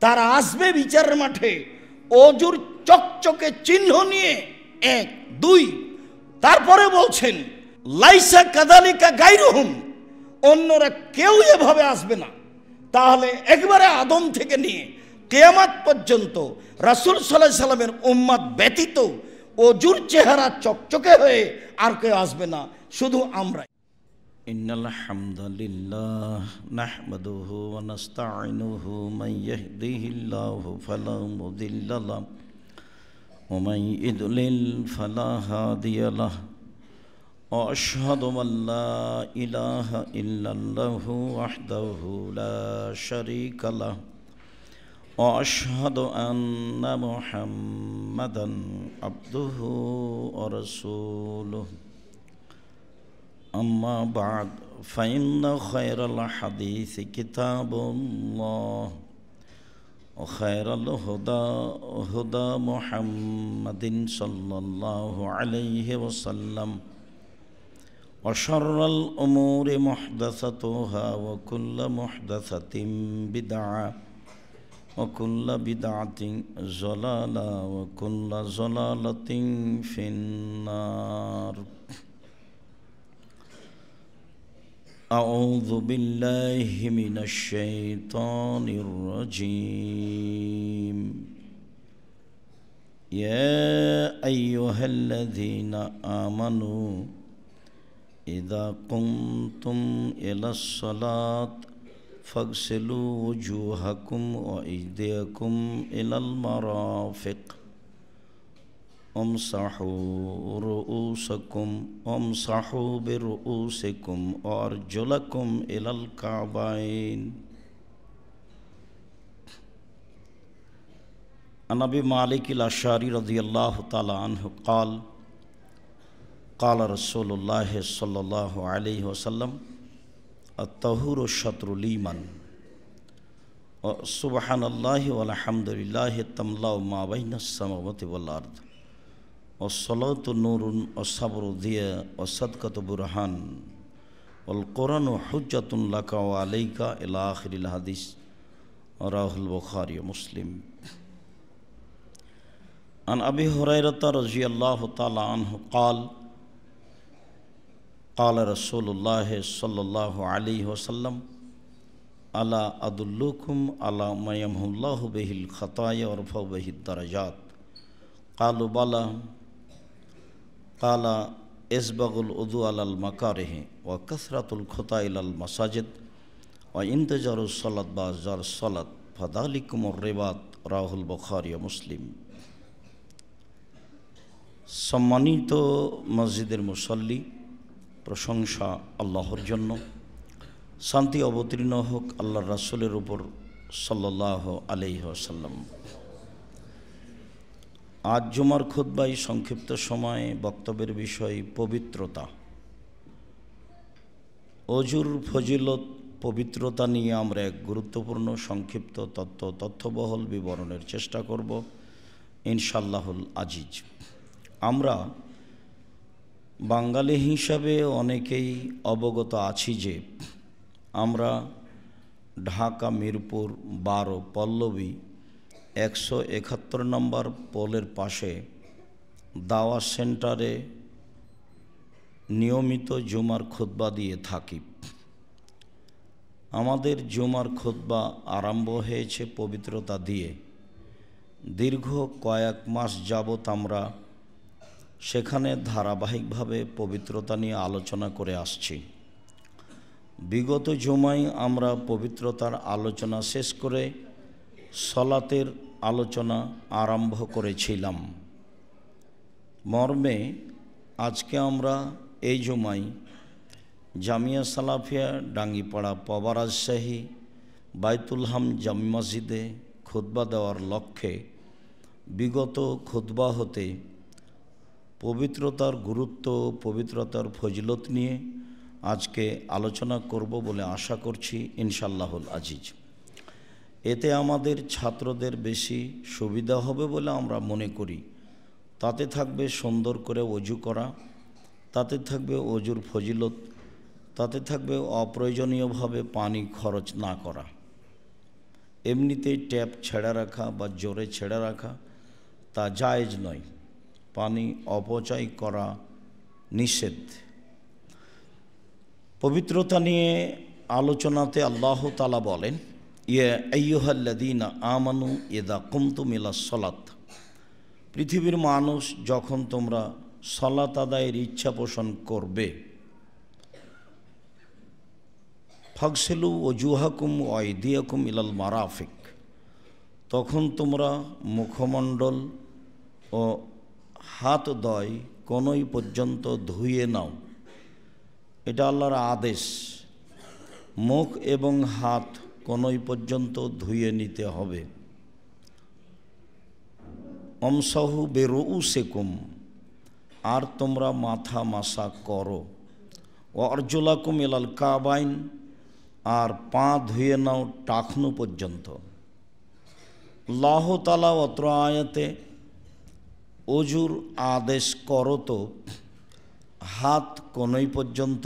তারা আসবে বিচারের মাঠে অজুর চকচকে চিহ্ন নিয়ে। 1 2 তারপরে বলছেন লাইসা কাযালিকা গায়রুহুম, অন্যরা কেউ এভাবে আসবে না। তাহলে একবারে আদম থেকে নিয়ে কিয়ামত পর্যন্ত রাসূল সাল্লাল্লাহু আলাইহি সাল্লামের উম্মত ব্যতীত অজুর চেহারা চকচকে হয়ে আর কেউ আসবে না, শুধু আমরাই। ইন্নাল হামদালিল্লাহ নাহমাদুহু ওয়া নাস্তাঈনুহু মান ইয়াহদিহিল্লাহু ফালা মুদিল্লা লাহু ওয়া মান ইউদ্লিল ফালা হাদিয়া লাহু ওয়া আশহাদু আল লা ইলাহা ইল্লাল্লাহু ওয়াহদাহু লা শারীকা লাহু ওয়া আশহাদু আন্না মুহাম্মাদান আবদুহু ওয়া রাসূলুহু। أما بعد فإن خير الحديث كتاب الله وخير الهدى هدى محمد صلى الله عليه وسلم وشر الأمور محدثاتها وكل محدثة بدعة وكل بدعة ضلالة وكل ضلالة في النار. أعوذ بالله من الشيطان الرجيم. يا أيها الذين آمنوا إذا قمتم إلى الصلاة فاغسلوا وجوهكم وأيديكم إلى المرافق امسحوا برؤوسكم وأرجلكم إلى الكعبين. عن أبي مالك الأشعري رضي الله تعالى عنه قال قال رسول الله صلى الله عليه وسلم الطهور شطر الإيمان سبحان الله والحمد لله تملأ ما بين السماوات والأرض والصلاة نور والصبر ضياء والصدقة برهان والقرآن حجة لك وعليك إلى آخر الحديث رواه البخاري ومسلم. عن أبي هريرة رضي الله تعالى عنه قال قال رسول الله صلى الله عليه وسلم ألا أدلكم على ما يمحو الله به الخطايا ويرفع به الدرجات قالوا بلى قال اسبغوا الوضوء على المكاره وكثرة الخطى إلى المساجد وانتظار الصلاة بعد الصلاة فذلكم الرباط رواه البخاري ومسلم. সম্মানিত মসজিদের মুসল্লি, প্রশংসা আল্লাহর জন্য, শান্তি অবতীর্ণ হোক আল্লাহর রাসূলের উপর সাল্লাল্লাহু আলাইহি ওয়াসাল্লাম। আজ জুমার খুতবায় সংক্ষিপ্ত সময়ে বক্তব্যের বিষয় পবিত্রতা। অজুর ফজিলত, পবিত্রতা নিয়ে আমরা এক গুরুত্বপূর্ণ সংক্ষিপ্ত তথ্যবহল বিবরণের চেষ্টা করব ইনশাআল্লাহুল আজিজ। আমরা বাঙালি হিসাবে অনেকেই অবগত আছি যে আমরা ঢাকা মিরপুর 12 পল্লবী 171 নম্বর পোলের পাশে দাওয়া সেন্টারে নিয়মিত জুমার খুতবা দিয়ে থাকি। আমাদের জুমার খুতবা আরম্ভ হয়েছে পবিত্রতা দিয়ে। দীর্ঘ কয়েক মাস যাবৎ আমরা সেখানে ধারাবাহিকভাবে পবিত্রতা নিয়ে আলোচনা করে আসছি। বিগত জুমায় আমরা পবিত্রতার আলোচনা শেষ করে সলাতের আলোচনা আরম্ভ করেছিলাম। মর্মে আজকে আমরা এই জুমায় জামিয়া সালাফিয়া ডাঙ্গিপাড়া পবা রাজশাহী বাইতুল হাম জামি মসজিদে খুতবা দেওয়ার লক্ষ্যে বিগত খুতবা হতে পবিত্রতার গুরুত্ব, পবিত্রতার ফজিলত নিয়ে আজকে আলোচনা করব বলে আশা করছি ইনশাআল্লাহুল আজিজ। এতে আমাদের ছাত্রদের বেশি সুবিধা হবে বলে আমরা মনে করি। তাতে থাকবে সুন্দর করে ওযু করা, তাতে থাকবে ওযুর ফজিলত, তাতে থাকবে অপ্রয়োজনীয়ভাবে পানি খরচ না করা। এমনিতেই ট্যাপ ছেড়ে রাখা বা জোরে ছেড়ে রাখা তা জায়েজ নয়, পানি অপচয় করা নিষেধ। পবিত্রতা নিয়ে আলোচনাতে আল্লাহ তাআলা বলেন, ইয়া আইয়ুহাল্লাযীনা আমানু ইযা কুমতুম ইলাস সালাত, পৃথিবীর মানুষ যখন তোমরা সালাত আদায়ের ইচ্ছা পোষণ করবে, ফাগসিলু ওজুহাকুম ওয়া আইদিয়াকুম ইলাল মারাফিক, তখন তোমরা মুখমণ্ডল ও হাত দয় কোনই পর্যন্ত ধুয়ে নাও। এটা আল্লাহর আদেশ, মুখ এবং হাত কোনই পর্যন্ত ধুয়ে নিতে হবে। অমসাহু বেরুউসিকুম, আর তোমরা মাথা মাসা করো। ও আরজুলাকুম ইলাল কাবাইন, আর পা ধুয়ে নাও টাকনু পর্যন্ত। আল্লাহ তাআলা অত্র আয়াতে অজুর আদেশ করো তো হাত কোনই পর্যন্ত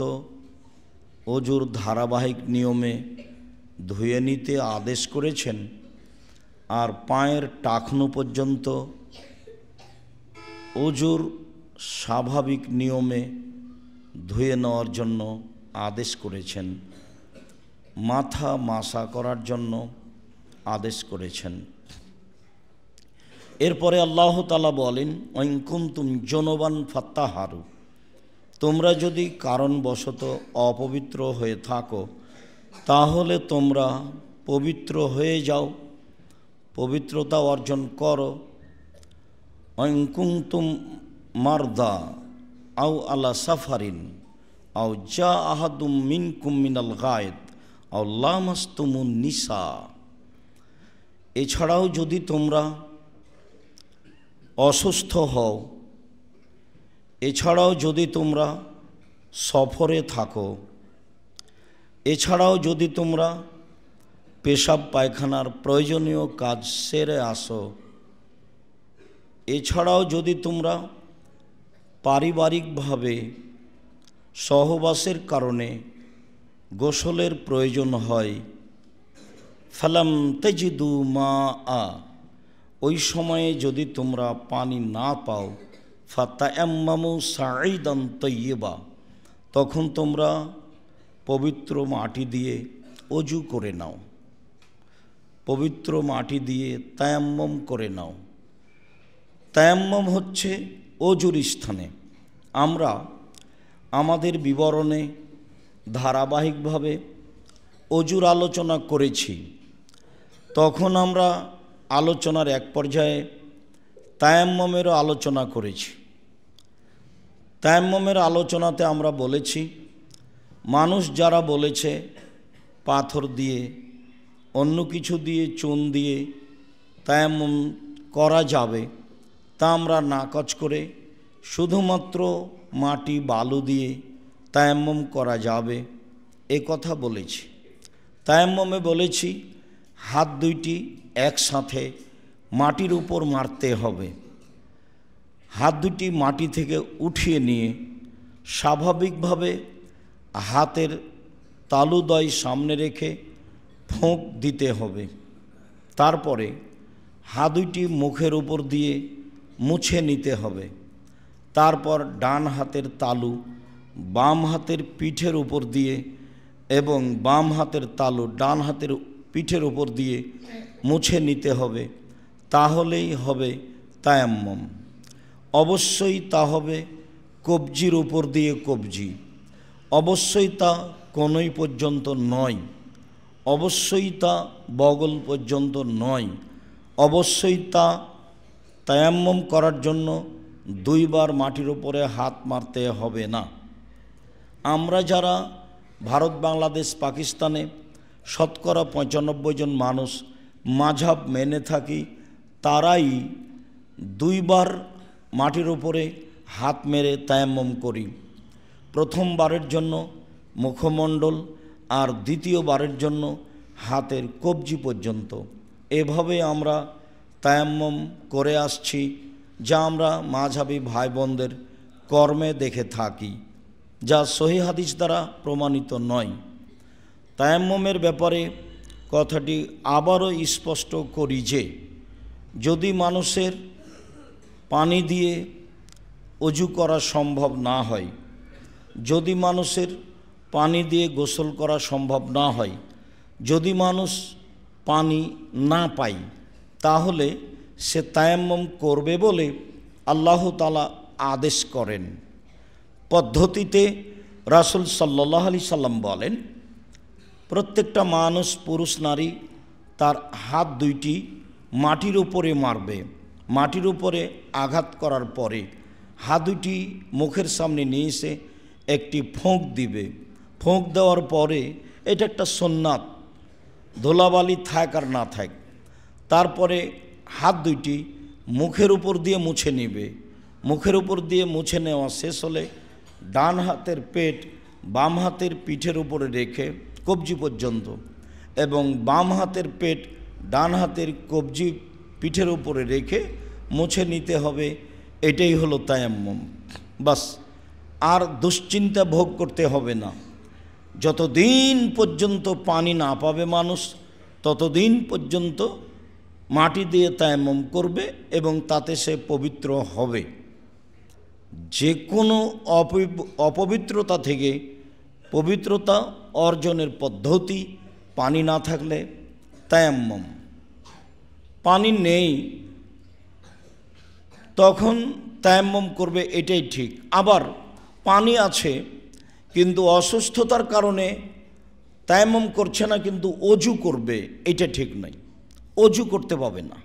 অজুর ধারাবাহিক নিয়মে ধুয়ে নিতে আদেশ করেছেন, আর পায়ের টাকনু পর্যন্ত অজুর স্বাভাবিক নিয়মে ধুয়ে নেওয়ার জন্য আদেশ করেছেন, মাথা মাসা করার জন্য আদেশ করেছেন। এরপরে আল্লাহ তাআলা বলেন, ওয়াইন কুনতুম জুনুবান ফাত্তাহারু, তোমরা যদি কারণবশত অপবিত্র হয়ে থাকো তাহলে তোমরা পবিত্র হয়ে যাও, পবিত্রতা অর্জন করো। ওয়াইন কুনতুম মারদা আও আলা সাফারিন আও জা আহাদুম মিনকুম মিনাল গায়েদ আও লামাসতুমুন নিসা, এছাড়াও যদি তোমরা অসুস্থ হও, এছাড়াও যদি তোমরা সফরে থাকো, এছাড়াও যদি তোমরা পেশাব পায়খানার প্রয়োজনীয় কাজ সেরে আসো, এছাড়াও যদি তোমরা পারিবারিকভাবে সহবাসের কারণে গোসলের প্রয়োজন হয়, ফালাম তাজিদু মাআ, ওই সময়ে যদি তোমরা পানি না পাও, ফাতায়াম্মামু সাঈদান তাইয়্যিবা, তখন তোমরা পবিত্র মাটি দিয়ে অজু করে নাও, পবিত্র মাটি দিয়ে তায়াম্মম করে নাও। তায়াম্মম হচ্ছে অজুর স্থানে। আমরা আমাদের বিবরণে ধারাবাহিকভাবে অজুর আলোচনা করেছি, তখন আমরা আলোচনার এক পর্যায়ে তায়াম্মমেরও আলোচনা করেছি। তায়াম্মমের আলোচনাতে আমরা বলেছি, মানুষ যারা বলেছে পাথর দিয়ে অন্য কিছু দিয়ে চুন দিয়ে তায়াম্মম করা যাবে, তা আমরা নাকচ করে শুধুমাত্র মাটি বালু দিয়ে তায়াম্মম করা যাবে এ কথা বলেছি। তায়াম্মমে বলেছি হাত দুইটি একসাথে মাটির উপর মারতে হবে, হাত দুটি মাটি থেকে উঠিয়ে নিয়ে স্বাভাবিকভাবে হাতের তালুদ্বয় সামনে রেখে ফোঁক দিতে হবে। তারপরে হাত দুইটি মুখের উপর দিয়ে মুছে নিতে হবে। তারপর ডান হাতের তালু বাম হাতের পিঠের উপর দিয়ে এবং বাম হাতের তালু ডান হাতের পিঠের উপর দিয়ে মুছে নিতে হবে, তাহলেই হবে তায়াম্মম। অবশ্যই তা হবে কবজির উপর দিয়ে কবজি, অবশ্যই তা কোনই পর্যন্ত নয়, অবশ্যই তা বগল পর্যন্ত নয়, অবশ্যই তা তায়াম্মম করার জন্য দুইবার মাটির উপরে হাত মারতে হবে না। আমরা যারা ভারত, বাংলাদেশ, পাকিস্তানে শতকরা ৯৫ জন মানুষ মাযহাব মেনে থাকি, তারাই দুইবার মাটির উপরে হাত মেরে তায়াম্মম করি। প্রথমবারের জন্য মুখমণ্ডল আর দ্বিতীয়বারের জন্য হাতের কবজি পর্যন্ত। এভাবে আমরা তায়াম্মম করে আসছি, যা আমরা মাযহাবী ভাই বোনদের কর্মে দেখে থাকি, যা সহিহ হাদিস দ্বারা প্রমাণিত নয়। তায়াম্মমের ব্যাপারে কথাটি আবারও স্পষ্ট করি যে যদি মানুষের পানি দিয়ে অজু করা সম্ভব না হয়, যদি মানুষের পানি দিয়ে গোসল করা সম্ভব না হয়, যদি মানুষ পানি না পায়, তাহলে সে তায়াম্মুম করবে বলে আল্লাহ তাআলা আদেশ করেন। পদ্ধতিতে রাসূল সাল্লাল্লাহু আলাইহি সাল্লাম বলেন, প্রত্যেকটা মানুষ পুরুষ নারী তার হাত দুইটি মাটির উপরে মারবে। মাটির উপরে আঘাত করার পরে হাত দুইটি মুখের সামনে নিয়ে এসে একটি ফোঁক দিবে। ফোঁক দেওয়ার পরে এটা একটা সুন্নাত, ধুলাবালি থাক আর না থাক। তারপরে হাত দুইটি মুখের উপর দিয়ে মুছে নেবে। মুখের উপর দিয়ে মুছে নেওয়া শেষ হলে ডান হাতের পেট বাম হাতের পিঠের উপরে রেখে কবজি পর্যন্ত, এবং বাম হাতের পেট ডান হাতের কবজি পিঠের উপরে রেখে মুছে নিতে হবে। এটাই হলো তায়াম্মুম। বাস, আর দুশ্চিন্তা ভোগ করতে হবে না। যতদিন পর্যন্ত পানি না পাবে মানুষ, ততদিন পর্যন্ত মাটি দিয়ে তায়াম্মুম করবে এবং তাতে সে পবিত্র হবে। যে কোনো অপবিত্রতা থেকে পবিত্রতা অর্জনের পদ্ধতি পানি না থাকলে তায়াম্মুম। পানি নেই তখন তায়াম্মুম করবে, এটাই ঠিক। আবার পানি আছে কিন্তু অসুস্থতার কারণে তায়াম্মুম করছে না, কিন্তু অজু করবে, এটা ঠিক নাই। অজু করতে পাবে না।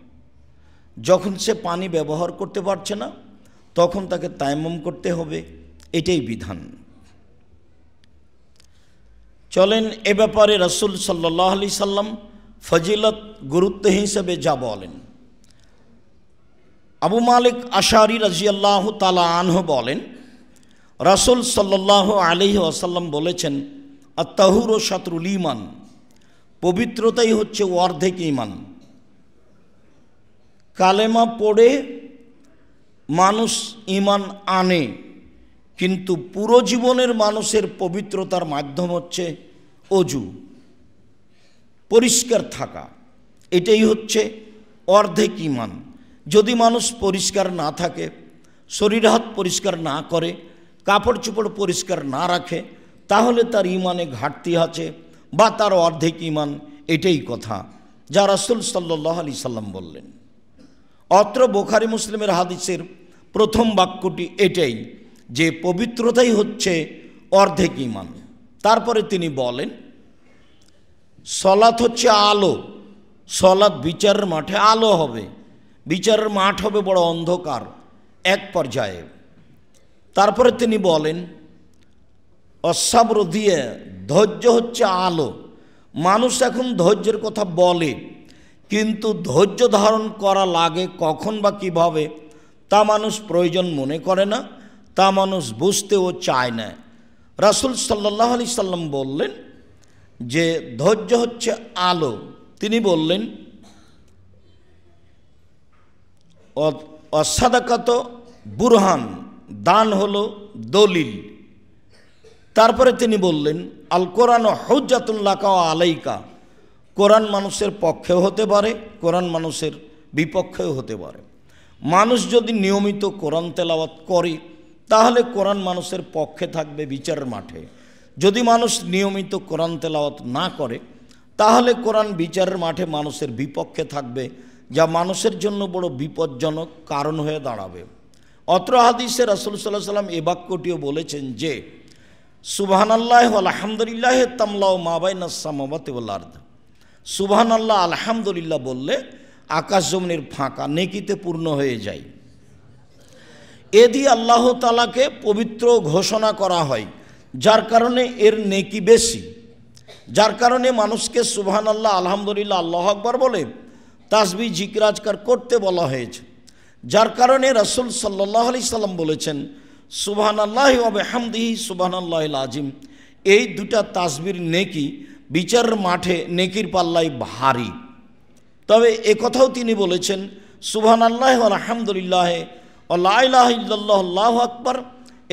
যখন সে পানি ব্যবহার করতে পারছে না তখন তাকে তায়াম্মুম করতে হবে, এটাই বিধান। চলেন এ ব্যাপারে রাসূল সাল্লাল্লাহু আলাইহি সাল্লাম ফজিলত গুরুত্ব হিসেবে যা বলেন। আবু মালিক আশআরী রাদিয়াল্লাহু তাআলা আনহু বলেন, রাসূল সাল্লাল্লাহু আলাইহি ওয়াসাল্লাম বলেছেন, আত-তাহুরু শাতরুল ঈমান, পবিত্রতাই হচ্ছে অর্ধেক ঈমান। কালেমা পড়ে মানুষ ঈমান আনে, কিন্তু পুরো জীবনের মানুষের পবিত্রতার মাধ্যম হচ্ছে অজু, পরিষ্কার থাকা। এটাই হচ্ছে অর্ধেক ঈমান। যদি মানুষ পরিষ্কার না থাকে, শরীর হাত পরিষ্কার না করে, কাপড় চোপড় পরিষ্কার না রাখে, তাহলে তার ঈমানে ঘাটতি আছে বা তার অর্ধেক ঈমান। এটাই কথা যা রাসূল সাল্লাল্লাহু আলাইহি সাল্লাম বললেন। অত্র বুখারী মুসলিমের হাদিসের প্রথম বাক্যটি এটাই যে পবিত্রতাই হচ্ছে অর্ধেক ঈমান। তারপরে তিনি বলেন, সলাত হচ্ছে আলো। সলাত বিচারের মাঠে আলো হবে। বিচারের মাঠ হবে বড় অন্ধকার এক পর্যায়ে। তারপরে তিনি বলেন, অসাবর দিয়ে, ধৈর্য হচ্ছে আলো। মানুষ এখন ধৈর্যের কথা বলে, কিন্তু ধৈর্য ধারণ করা লাগে কখন বা কীভাবে তা মানুষ প্রয়োজন মনে করে না, তা মানুষ বুঝতেও চায় না। রাসূল সাল্লাল্লাহু আলাইহি সাল্লাম বললেন যে ধৈর্য হচ্ছে আলো। তিনি বললেন, অসাদাকাত বুরহান, দান হলো দলিল। তারপরে তিনি বললেন, আল কোরআন হুজ্জাতুন লাকা ওয়া আলাইকা, কোরআন মানুষের পক্ষেও হতে পারে, কোরআন মানুষের বিপক্ষেও হতে পারে। মানুষ যদি নিয়মিত কোরআন তেলাওয়াত করে তাহলে কোরআন মানুষের পক্ষে থাকবে বিচারের মাঠে। যদি মানুষ নিয়মিত কোরআন তেলাওয়াত না করে তাহলে কোরআন বিচারের মাঠে মানুষের বিপক্ষে থাকবে, যা মানুষের জন্য বড় বিপজ্জনক কারণ হয়ে দাঁড়াবে। অত্র হাদিসে রাসূল সাল্লাল্লাহু আলাইহি ওয়াসাল্লাম এই বাক্যটিও বলেছেন যে সুবহানাল্লাহি ওয়া আলহামদুলিল্লাহি তামলাউ মা বাইনাস সামাওয়াতি ওয়াল আরদ, সুবহানাল্লাহ আলহামদুলিল্লাহ বললে আকাশ জমিনের ফাঁকা নেকিতে পূর্ণ হয়ে যায়। এ দিয়ে আল্লাহ তাআলাকে পবিত্র ঘোষণা করা হয়, যার কারণে এর নেকি বেশি। যার কারণে মানুষকে সুবহানাল্লাহ আলহামদুলিল্লাহ আল্লাহু আকবার বলে তাসবিহ জিকির আজকার করতে বলা হয়েছে। যার কারণে রাসূল সাল্লাল্লাহু আলাইহি সাল্লাম বলেছেন, সুবহানাল্লাহি ওয়া বিহামদিহি সুবহানাল্লাহিল আযীম। এই দুটা তাসবির নেকি বিচারের মাঠে নেকির পাল্লায় ভারী। তবে একথাও তিনি বলেছেন, সুবহানাল্লাহি ওয়া আলহামদুলিল্লাহি ওয়া লা ইলাহা ইল্লাল্লাহু আল্লাহু আকবার,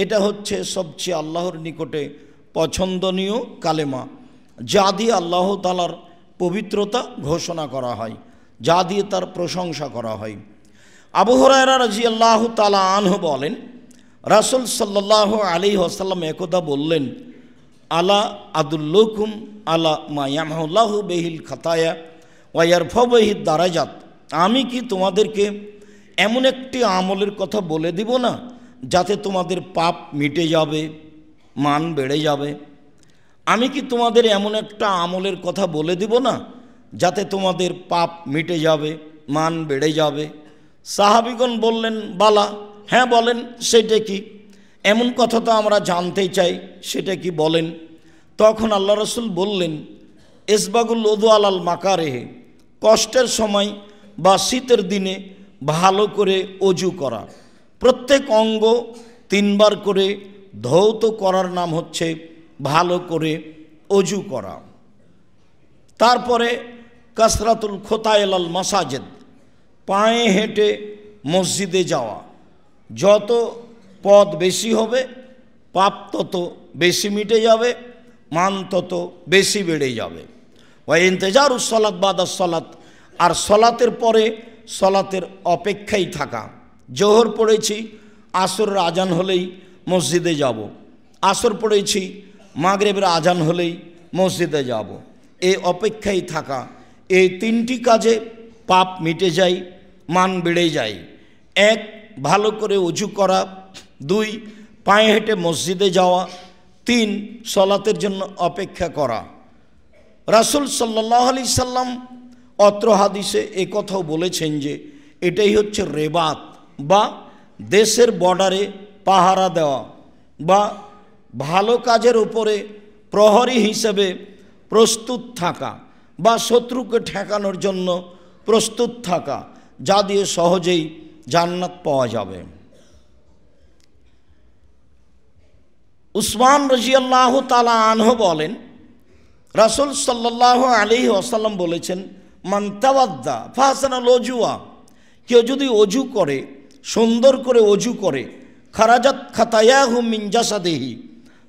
এটা হচ্ছে সবচেয়ে আল্লাহর নিকটে পছন্দনীয় কালেমা, যা দিয়ে আল্লাহ তাআলার পবিত্রতা ঘোষণা করা হয়, যা দিয়ে তার প্রশংসা করা হয়। আবু হুরায়রা রাদিয়াল্লাহু তাআলা আনহু বলেন, রাসূল সাল্লাল্লাহু আলাইহি ওয়াসাল্লাম একদা বললেন, আলা আদুল্লুকুম আলা মা ইয়ামহুল্লাহু বিহিল খাতায়া ওয়া ইয়ারফাউ বিহিদ দারাজাত। আমি কি তোমাদেরকে এমন একটি আমলের কথা বলে দিব না যাতে তোমাদের পাপ মিটে যাবে, মান বেড়ে যাবে? আমি কি তোমাদের এমন একটা আমলের কথা বলে দিব না যাতে তোমাদের পাপ মিটে যাবে, মান বেড়ে যাবে? সাহাবীগণ বললেন, বালা, হ্যাঁ বলেন, সেটা কি? এমন কথা তো আমরা জানতে চাই, সেটা কি বলেন? তখন আল্লাহ রাসূল বললেন, ইসবাগুল ওযু আলাল মাকারিহি, কষ্টের সময় বা শীতের দিনে ভালো করে অজু করা। প্রত্যেক অঙ্গ 3 বার করে ধৌত করার নাম হচ্ছে ভালো করে অজু করা। তারপরে কাসরাতুল খোতাইলাল মাসাজিদ, পায়ে হেঁটে মসজিদে যাওয়া। যত পথ বেশি হবে পাপ তত বেশি মিটে যাবে, মান তত বেশি বেড়ে যাবে। ওয়া ইন্তেজারুস সালাত বাদাস সালাত, আর সলাতের পরে সলাতের অপেক্ষায় থাকা। জোহর পড়েছি, আসরের আজান হলেই মসজিদে যাব। আসর পড়েছি, মাগরিবের আজান হলেই মসজিদে যাব। এই অপেক্ষায় থাকা, এই 3টি কাজে পাপ মিটে যায়, মান বেড়ে যায়। 1, ভালো করে অজু করা। 2, পায়ে হেঁটে মসজিদে যাওয়া। 3, সলাতের জন্য অপেক্ষা করা। রাসূল সাল্লাল্লাহু আলাইহি সাল্লাম অত্র হাদিসে এই কথাও বলেছেন যে এটাই হচ্ছে রেবাত বা দেশের বর্ডারে পাহারা দেওয়া বা ভালো কাজের উপরে প্রহরী হিসেবে প্রস্তুত থাকা বা শত্রুকে ঠেকানোর জন্য প্রস্তুত থাকা, যা দিয়ে সহজেই জান্নাত পাওয়া যাবে। উসমান রাদিয়াল্লাহু তাআলা আনহু বলেন, রাসূল সাল্লাল্লাহু আলাইহি ওয়াসাল্লাম বলেছেন, মান তাওয়াদ্দা ফাহসানাল ওযুয়া, কেউ যদি অজু করে, সুন্দর করে অজু করে, খারাজাত খাতায়াহু মিন জাসাদিহি,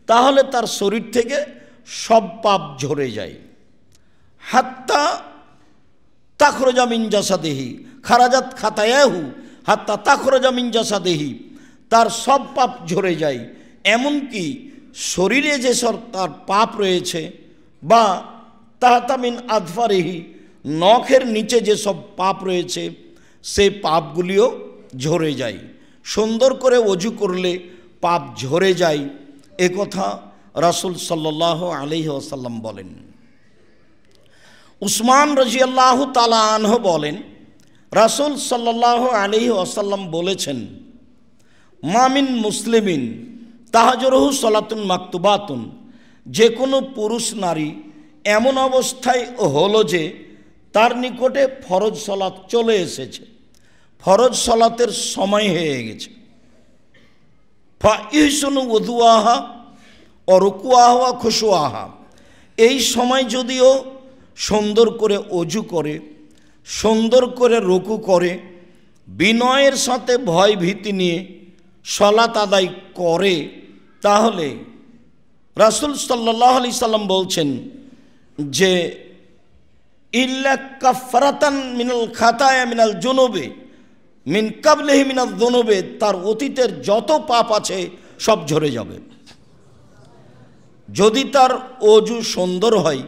তাহলে তার শরীর থেকে সব পাপ ঝরে যায়। হাত্তা তাখরুজা মিন জাসাদিহি, খারাজাত খাতায়াহু হাত্তা তাখরুজা মিন জাসাদিহি, তার সব পাপ ঝরে যায়। এমনকি শরীরে যেসব তার পাপ রয়েছে বা তাহতা মিন আদফারিহি, নখের নিচে যেসব পাপ রয়েছে সেই পাপগুলিও ঝরে যায়। সুন্দর করে অজু করলে পাপ ঝরে যায়, এ কথা রাসূল সাল্লাল্লাহু আলাইহি ওয়াসাল্লাম বলেন। উসমান রাদিয়াল্লাহু তাআলা আনহু বলেন, রাসূল সাল্লাল্লাহু আলাইহি ওয়াসাল্লাম বলেছেন, মামিন মুসলিমিন তাহাজুরহু সালাতুন মাকতুবাতুন, যে কোনো পুরুষ নারী এমন অবস্থায় হলো যে তার নিকটে ফরজ সালাত চলে এসেছে, ফরজ সালাতের সময় হয়ে গেছে। ফা ইহসুনু ওযুআহা ও রুকুআহা ওয়া খুশুআহা, এই সময় যদিও সুন্দর করে অজু করে, সুন্দর করে রুকু করে, বিনয়ের সাথে ভয় ভীতি নিয়ে সালাত আদায় করে, তাহলে রাসূল সাল্লাল্লাহু আলাইহি সাল্লাম বলছেন যে ইল্লা কাফারাতান মিনাল খাতায়া মিনাল জুনুবে মিন কাবলিহি মিনাল যুনুবে, তার অতীতের যত পাপ আছে সব ঝরে যাবে। যদি তার অজু সুন্দর হয়,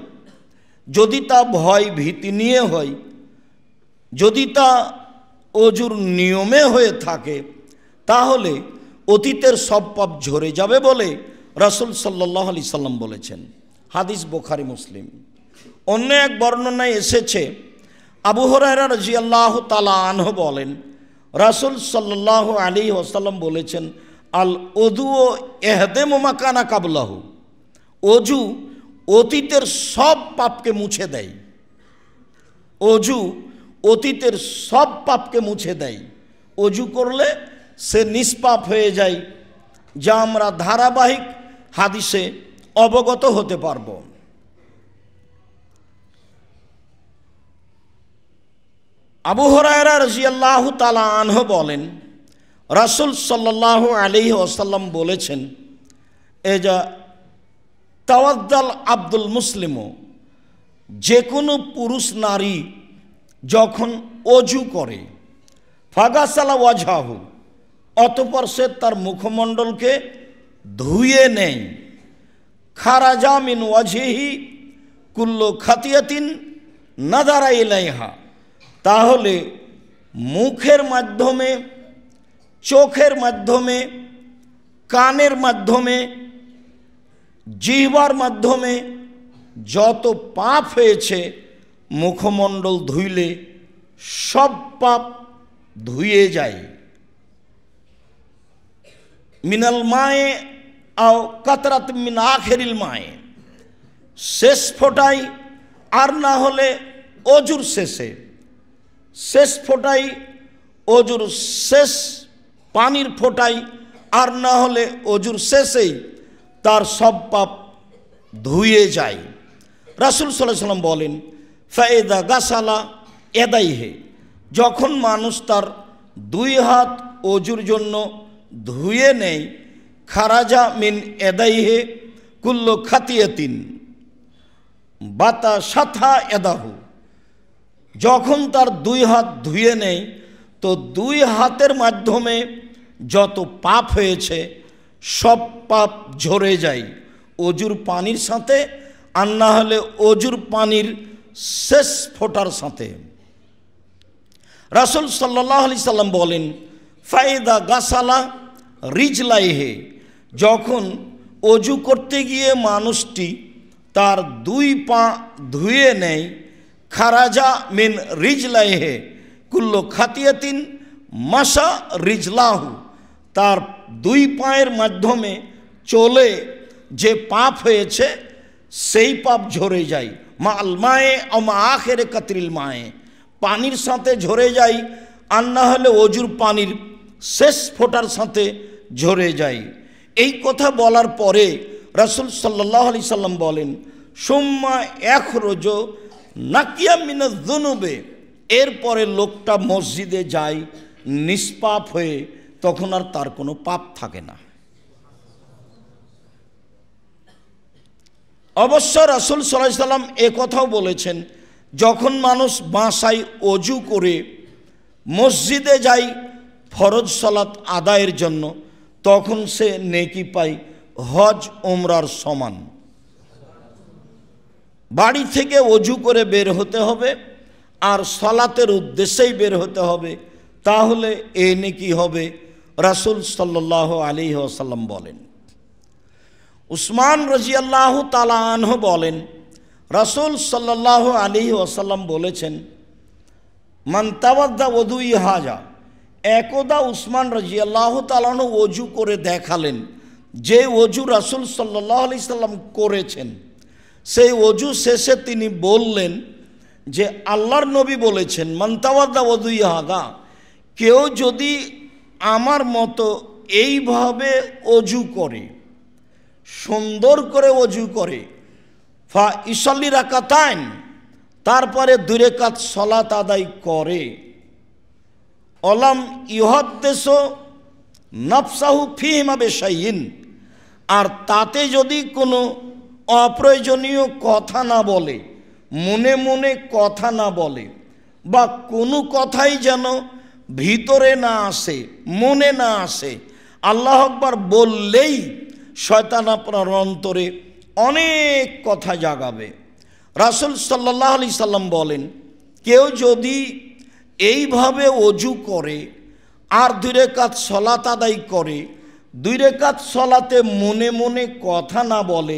যদি তা ভয় ভীতি নিয়ে হয়, যদি তা অজুর নিয়মে হয়ে থাকে, তাহলে অতীতের সব পাপ ঝরে যাবে বলে রাসূল সাল্লাল্লাহু আলাইহি সাল্লাম বলেছেন। হাদিস বুখারী মুসলিম। অন্য এক বর্ণনায় এসেছে, আবু হুরায়রা রাদিয়াল্লাহু তাআলা আনহু বলেন, রাসূল সাল্লাল্লাহু আলাইহি ওয়াসাল্লাম বলেছেন, আল ওযু ইহদামু মা কানা কাবলাহু, অজু অতীতের সব পাপকে মুছে দেয়। অজু অতীতের সব পাপকে মুছে দেয়। অজু করলে সে নিষ্পাপ হয়ে যায়, যা আমরা ধারাবাহিক হাদিসে অবগত হতে পারব। আবু হুরায়রা রাদিয়াল্লাহু তাআলা আনহু বলেন, রাসূল সাল্লাল্লাহু আলাইহি ওয়াসাল্লাম বলেছেন, এজা তাওয়াদ্দাল আব্দুল মুসলিমু যে কোনো পুরুষ নারী যখন অজু করে ফাগাসালা ওয়াজহাহু, অতঃপর সে তার মুখমণ্ডলকে ধুয়ে নেয়, খারাজা মিন ওয়াজহিহি কুল্লু খাতিয়াতিন নাদারা ইলাইহা, তাহলে মুখের মাধ্যমে, চোখের মাধ্যমে, কানের মাধ্যমে, জিহ্বার মাধ্যমে যত পাপ হয়েছে মুখমণ্ডল ধুইলে সব পাপ ধুয়ে যায়। মিনাল মায়ে আও কাতরাত মিন আখেরিল মায়ে, শেষ ফোঁটাই আর না হলে অজুর শেষে, শেষ ফোঁটাই অজুর শেষ পানির ফোঁটাই আর না হলে অজুর শেষেই তার সব পাপ ধুয়ে যায়। রাসূল সাল্লাল্লাহু আলাইহি ওয়াসাল্লাম বলেন, ফায়েদা গাসালা এদাইহে, যখন মানুষ তার দুই হাত অজুর জন্য ধুয়ে নেয়, খারাজা মিন এদাইহে কুল্লু খাতিয়াতিন বাতা সাথা এদাহু, যখন তার দুই হাত ধুয়ে নেয় তো দুই হাতের মাধ্যমে যত পাপ হয়েছে সব পাপ ঝরে যায় অজুর পানির সাথে, আর না হলে অজুর পানির শেষ ফোঁটার সাথে। রাসূল সাল্লাল্লাহু আলাইহি সাল্লাম বলেন, ফায়দা গাসালা রিজলাইহে, যখন অজু করতে গিয়ে মানুষটি তার দুই পা ধুয়ে নেয়, খারাজা মিন রিজলাইহে কুল্লু খাতিয়াতিন মাসা রিজলাহু, তার দুই পায়ের মাধ্যমে চলে যে পাপ হয়েছে সেই পাপ ঝরে যায়। মা আল মায়ে ও মা আখেরে কাতরিল মায়ে, পানির সাথে ঝরে যায় আর না হলে অজুর পানির শেষ ফোঁটার সাথে ঝরে যায়। এই কথা বলার পরে রাসূল সাল্লাল্লাহু আলাইহি সাল্লাম বলেন, সুম্মা ইয়াখরুজ নাকিয়া মিনাজ যুনুবে, এরপরে লোকটা মসজিদে যায় নিষ্পাপ হয়ে, তখন আর তার কোনো পাপ থাকে না। অবশ্য রাসূল সাল্লাল্লাহু আলাইহি সাল্লাম এ কথাও বলেছেন, যখন মানুষ বাসায় অজু করে মসজিদে যায় ফরজ সালাত আদায়ের জন্য, তখন সে নেকি পায় হজ উমরার সমান। বাড়ি থেকে অজু করে বের হতে হবে আর সালাতের উদ্দেশ্যেই বের হতে হবে, তাহলে এ নেকি হবে। রাসূল সাল্লাল্লাহু আলাইহি ওয়াসাল্লাম বলেন। উসমান রাদিয়াল্লাহু তাআলা আনহু বলেন, রাসূল সাল্লাল্লাহু আলাইহি ওয়াসাল্লাম বলেছেন, মান তাওয়াদ্দা ওযুই হাজা, একদা উসমান রাদিয়াল্লাহু তাআলা আনহু অজু করে দেখালেন, যে অজু রাসূল সাল্লাল্লাহু আলাইহি সাল্লাম করেছেন সেই অজু শেষে তিনি বললেন যে আল্লাহর নবী বলেছেন, মান তাওয়াদ্দা ওযুই হাজা, কেউ যদি আমার মতো এইভাবে অজু করে, সুন্দর করে অজু করে, ফা ইসাল্লি রাকাতাইন, তারপরে 2 রাকাত সালাত আদায় করে, অলাম ইউহাদ্দিসু নাফসাহু ফিহিমা বিশাইইন, আর তাতে যদি কোনো অপ্রয়োজনীয় কথা না বলে, মনে মনে কথা না বলে, বা কোনো কথাই যেন ভিতরে না আসে, মনে না আসে, আল্লাহু আকবার বললেই শয়তান আপনার অন্তরে অনেক কথা জাগাবে। রাসূল সাল্লাল্লাহু আলাইহি সাল্লাম বলেন, কেউ যদি এইভাবে অজু করে আর 2 রাকাত সালাত আদায় করে, 2 রাকাত সালাতে মনে মনে কথা না বলে,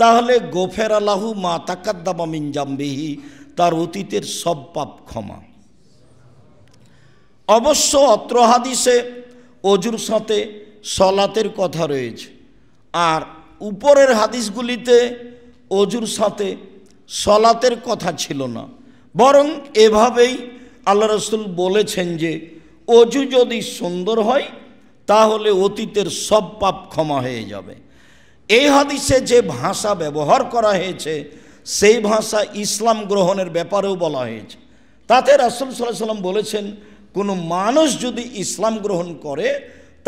তাহলে গোফের আলাহু মা তাকাদ্দামা মিন জামবিহি, তার অতীতের সব পাপ ক্ষমা। অবশ্য অত্র হাদিসে অজুর সাথে সলাতের কথা রয়েছে, আর উপরের হাদিসগুলিতে অজুর সাথে সলাতের কথা ছিল না, বরং এভাবেই আল্লাহ রাসূল বলেছেন যে অজু যদি সুন্দর হয় তাহলে অতীতের সব পাপ ক্ষমা হয়ে যাবে। এই হাদিসে যে ভাষা ব্যবহার করা হয়েছে সেই ভাষা ইসলাম গ্রহণের ব্যাপারেও বলা হয়েছে। তাতে রাসূল সাল্লাল্লাহু আলাইহি সাল্লাম বলেছেন, কোনো মানুষ যদি ইসলাম গ্রহণ করে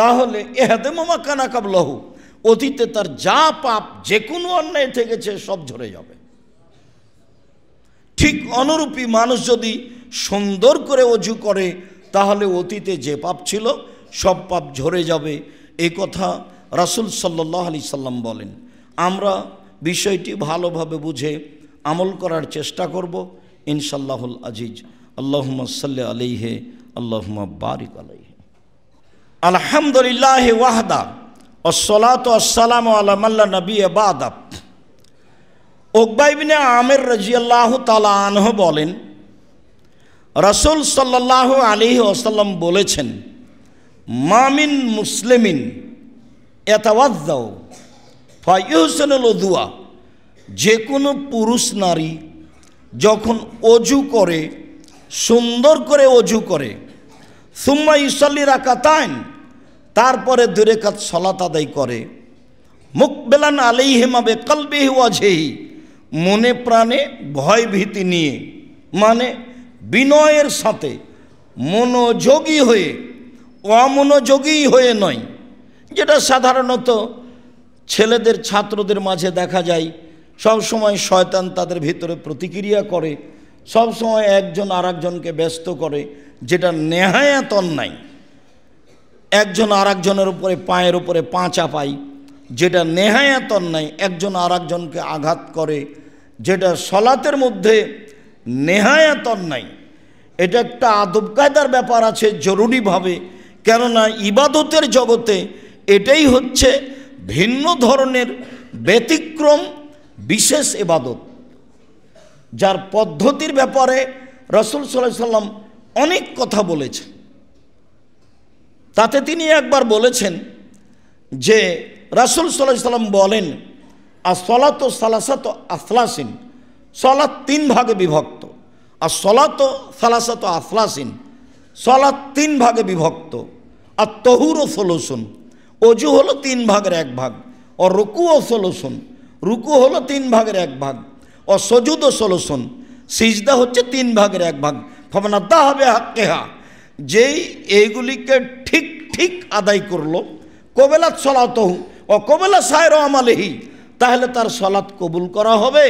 তাহলে ইহদামু মা কানা কাবলাহু, অতীতে তার যা পাপ যে কোনো অন্যায় থেকেছে সব ঝরে যাবে। ঠিক অনুরূপী মানুষ যদি সুন্দর করে অজু করে তাহলে অতীতে যে পাপ ছিল সব পাপ ঝরে যাবে, এই কথা রাসূল সাল্লাল্লাহু আলাইহি সাল্লাম বলেন। আমরা বিষয়টি ভালোভাবে বুঝে আমল করার চেষ্টা করব ইনশাআল্লাহুল আজিজ। আল্লাহুম্মা সাল্লি আলাইহি আল্লাহুম্মা বারিক আলাইহি। আলহামদুলিল্লাহি ওয়াহদা ওয়াসসালাতু ওয়াসসালামু আলা মান লা নাবিয়্যা বা'দা। উকবা ইবনে আমির রাদিয়াল্লাহু তাআলা আনহু বলেন, রাসূল সাল্লাল্লাহু আলাইহি ওয়াসাল্লাম বলেছেন, মা মিন মুসলিমিন ইয়াতাওয়াজ্জাউ ফায়ুহসিনুল উযুয়া, যে কোনো পুরুষ নারী যখন অজু করে, সুন্দর করে অজু করে, সুম্মা ইউসাল্লি রাকাতাইন, তারপরে 2 রাকাত সালাত আদায় করে, মুকবিলান আলাইহিমা বিকলবিহি ওয়াজহিহি, মনে প্রাণে ভয় ভীতি নিয়ে, মানে বিনয়ের সাথে, মনোযোগী হয়ে, অমনোযোগী হয়ে নয়, যেটা সাধারণত ছেলেদের ছাত্রদের মাঝে দেখা যায়। সব সময় শয়তান তাদের ভিতরে প্রতিক্রিয়া করে, সব সময় একজন আরেকজনকে ব্যস্ত করে, যেটা নেহায়াত অন্যায়। একজন আরেকজনের উপরে পায়ের উপরে পা চাপায়, যেটা নেহায়াত অন্যায়। একজন আরেকজনকে আঘাত করে, যেটা সলাতের মধ্যে নেহায়াত অন্যায়। এটা একটা আদব কায়দার ব্যাপার আছে জরুরিভাবে, কেননা ইবাদতের জগতে এটাই হচ্ছে ভিন্ন ধরনের ব্যতিক্রম বিশেষ ইবাদত, যার পদ্ধতির ব্যাপারে রাসূল সাল্লাল্লাহু আলাইহি সাল্লাম অনেক কথা বলেছেন। তাতে তিনি একবার বলেছেন যে রাসূল সাল্লাল্লাহু আলাইহি সাল্লাম বলেন, as-salatu salasatu aslasin, সালাত 3 ভাগে বিভক্ত। as-salatu salasatu aslasin, সালাত 3 ভাগে বিভক্ত। at-tahuru sulusun, অজু হলো 3 ভাগের 1 ভাগ। ও রুকুও সলুসুন, রুকু হলো 3 ভাগের 1 ভাগ। ও সজুদও সলুসুন, সিজদা হচ্ছে 3 ভাগের 1 ভাগ। ফামানাদ্দা হবে হাক্কেহা, যেই এইগুলিকে ঠিক ঠিক আদায় করলো, কবেলাত সলাতহু ও কবেলা সায়র আমালেহি, তাহলে তার সলাত কবুল করা হবে,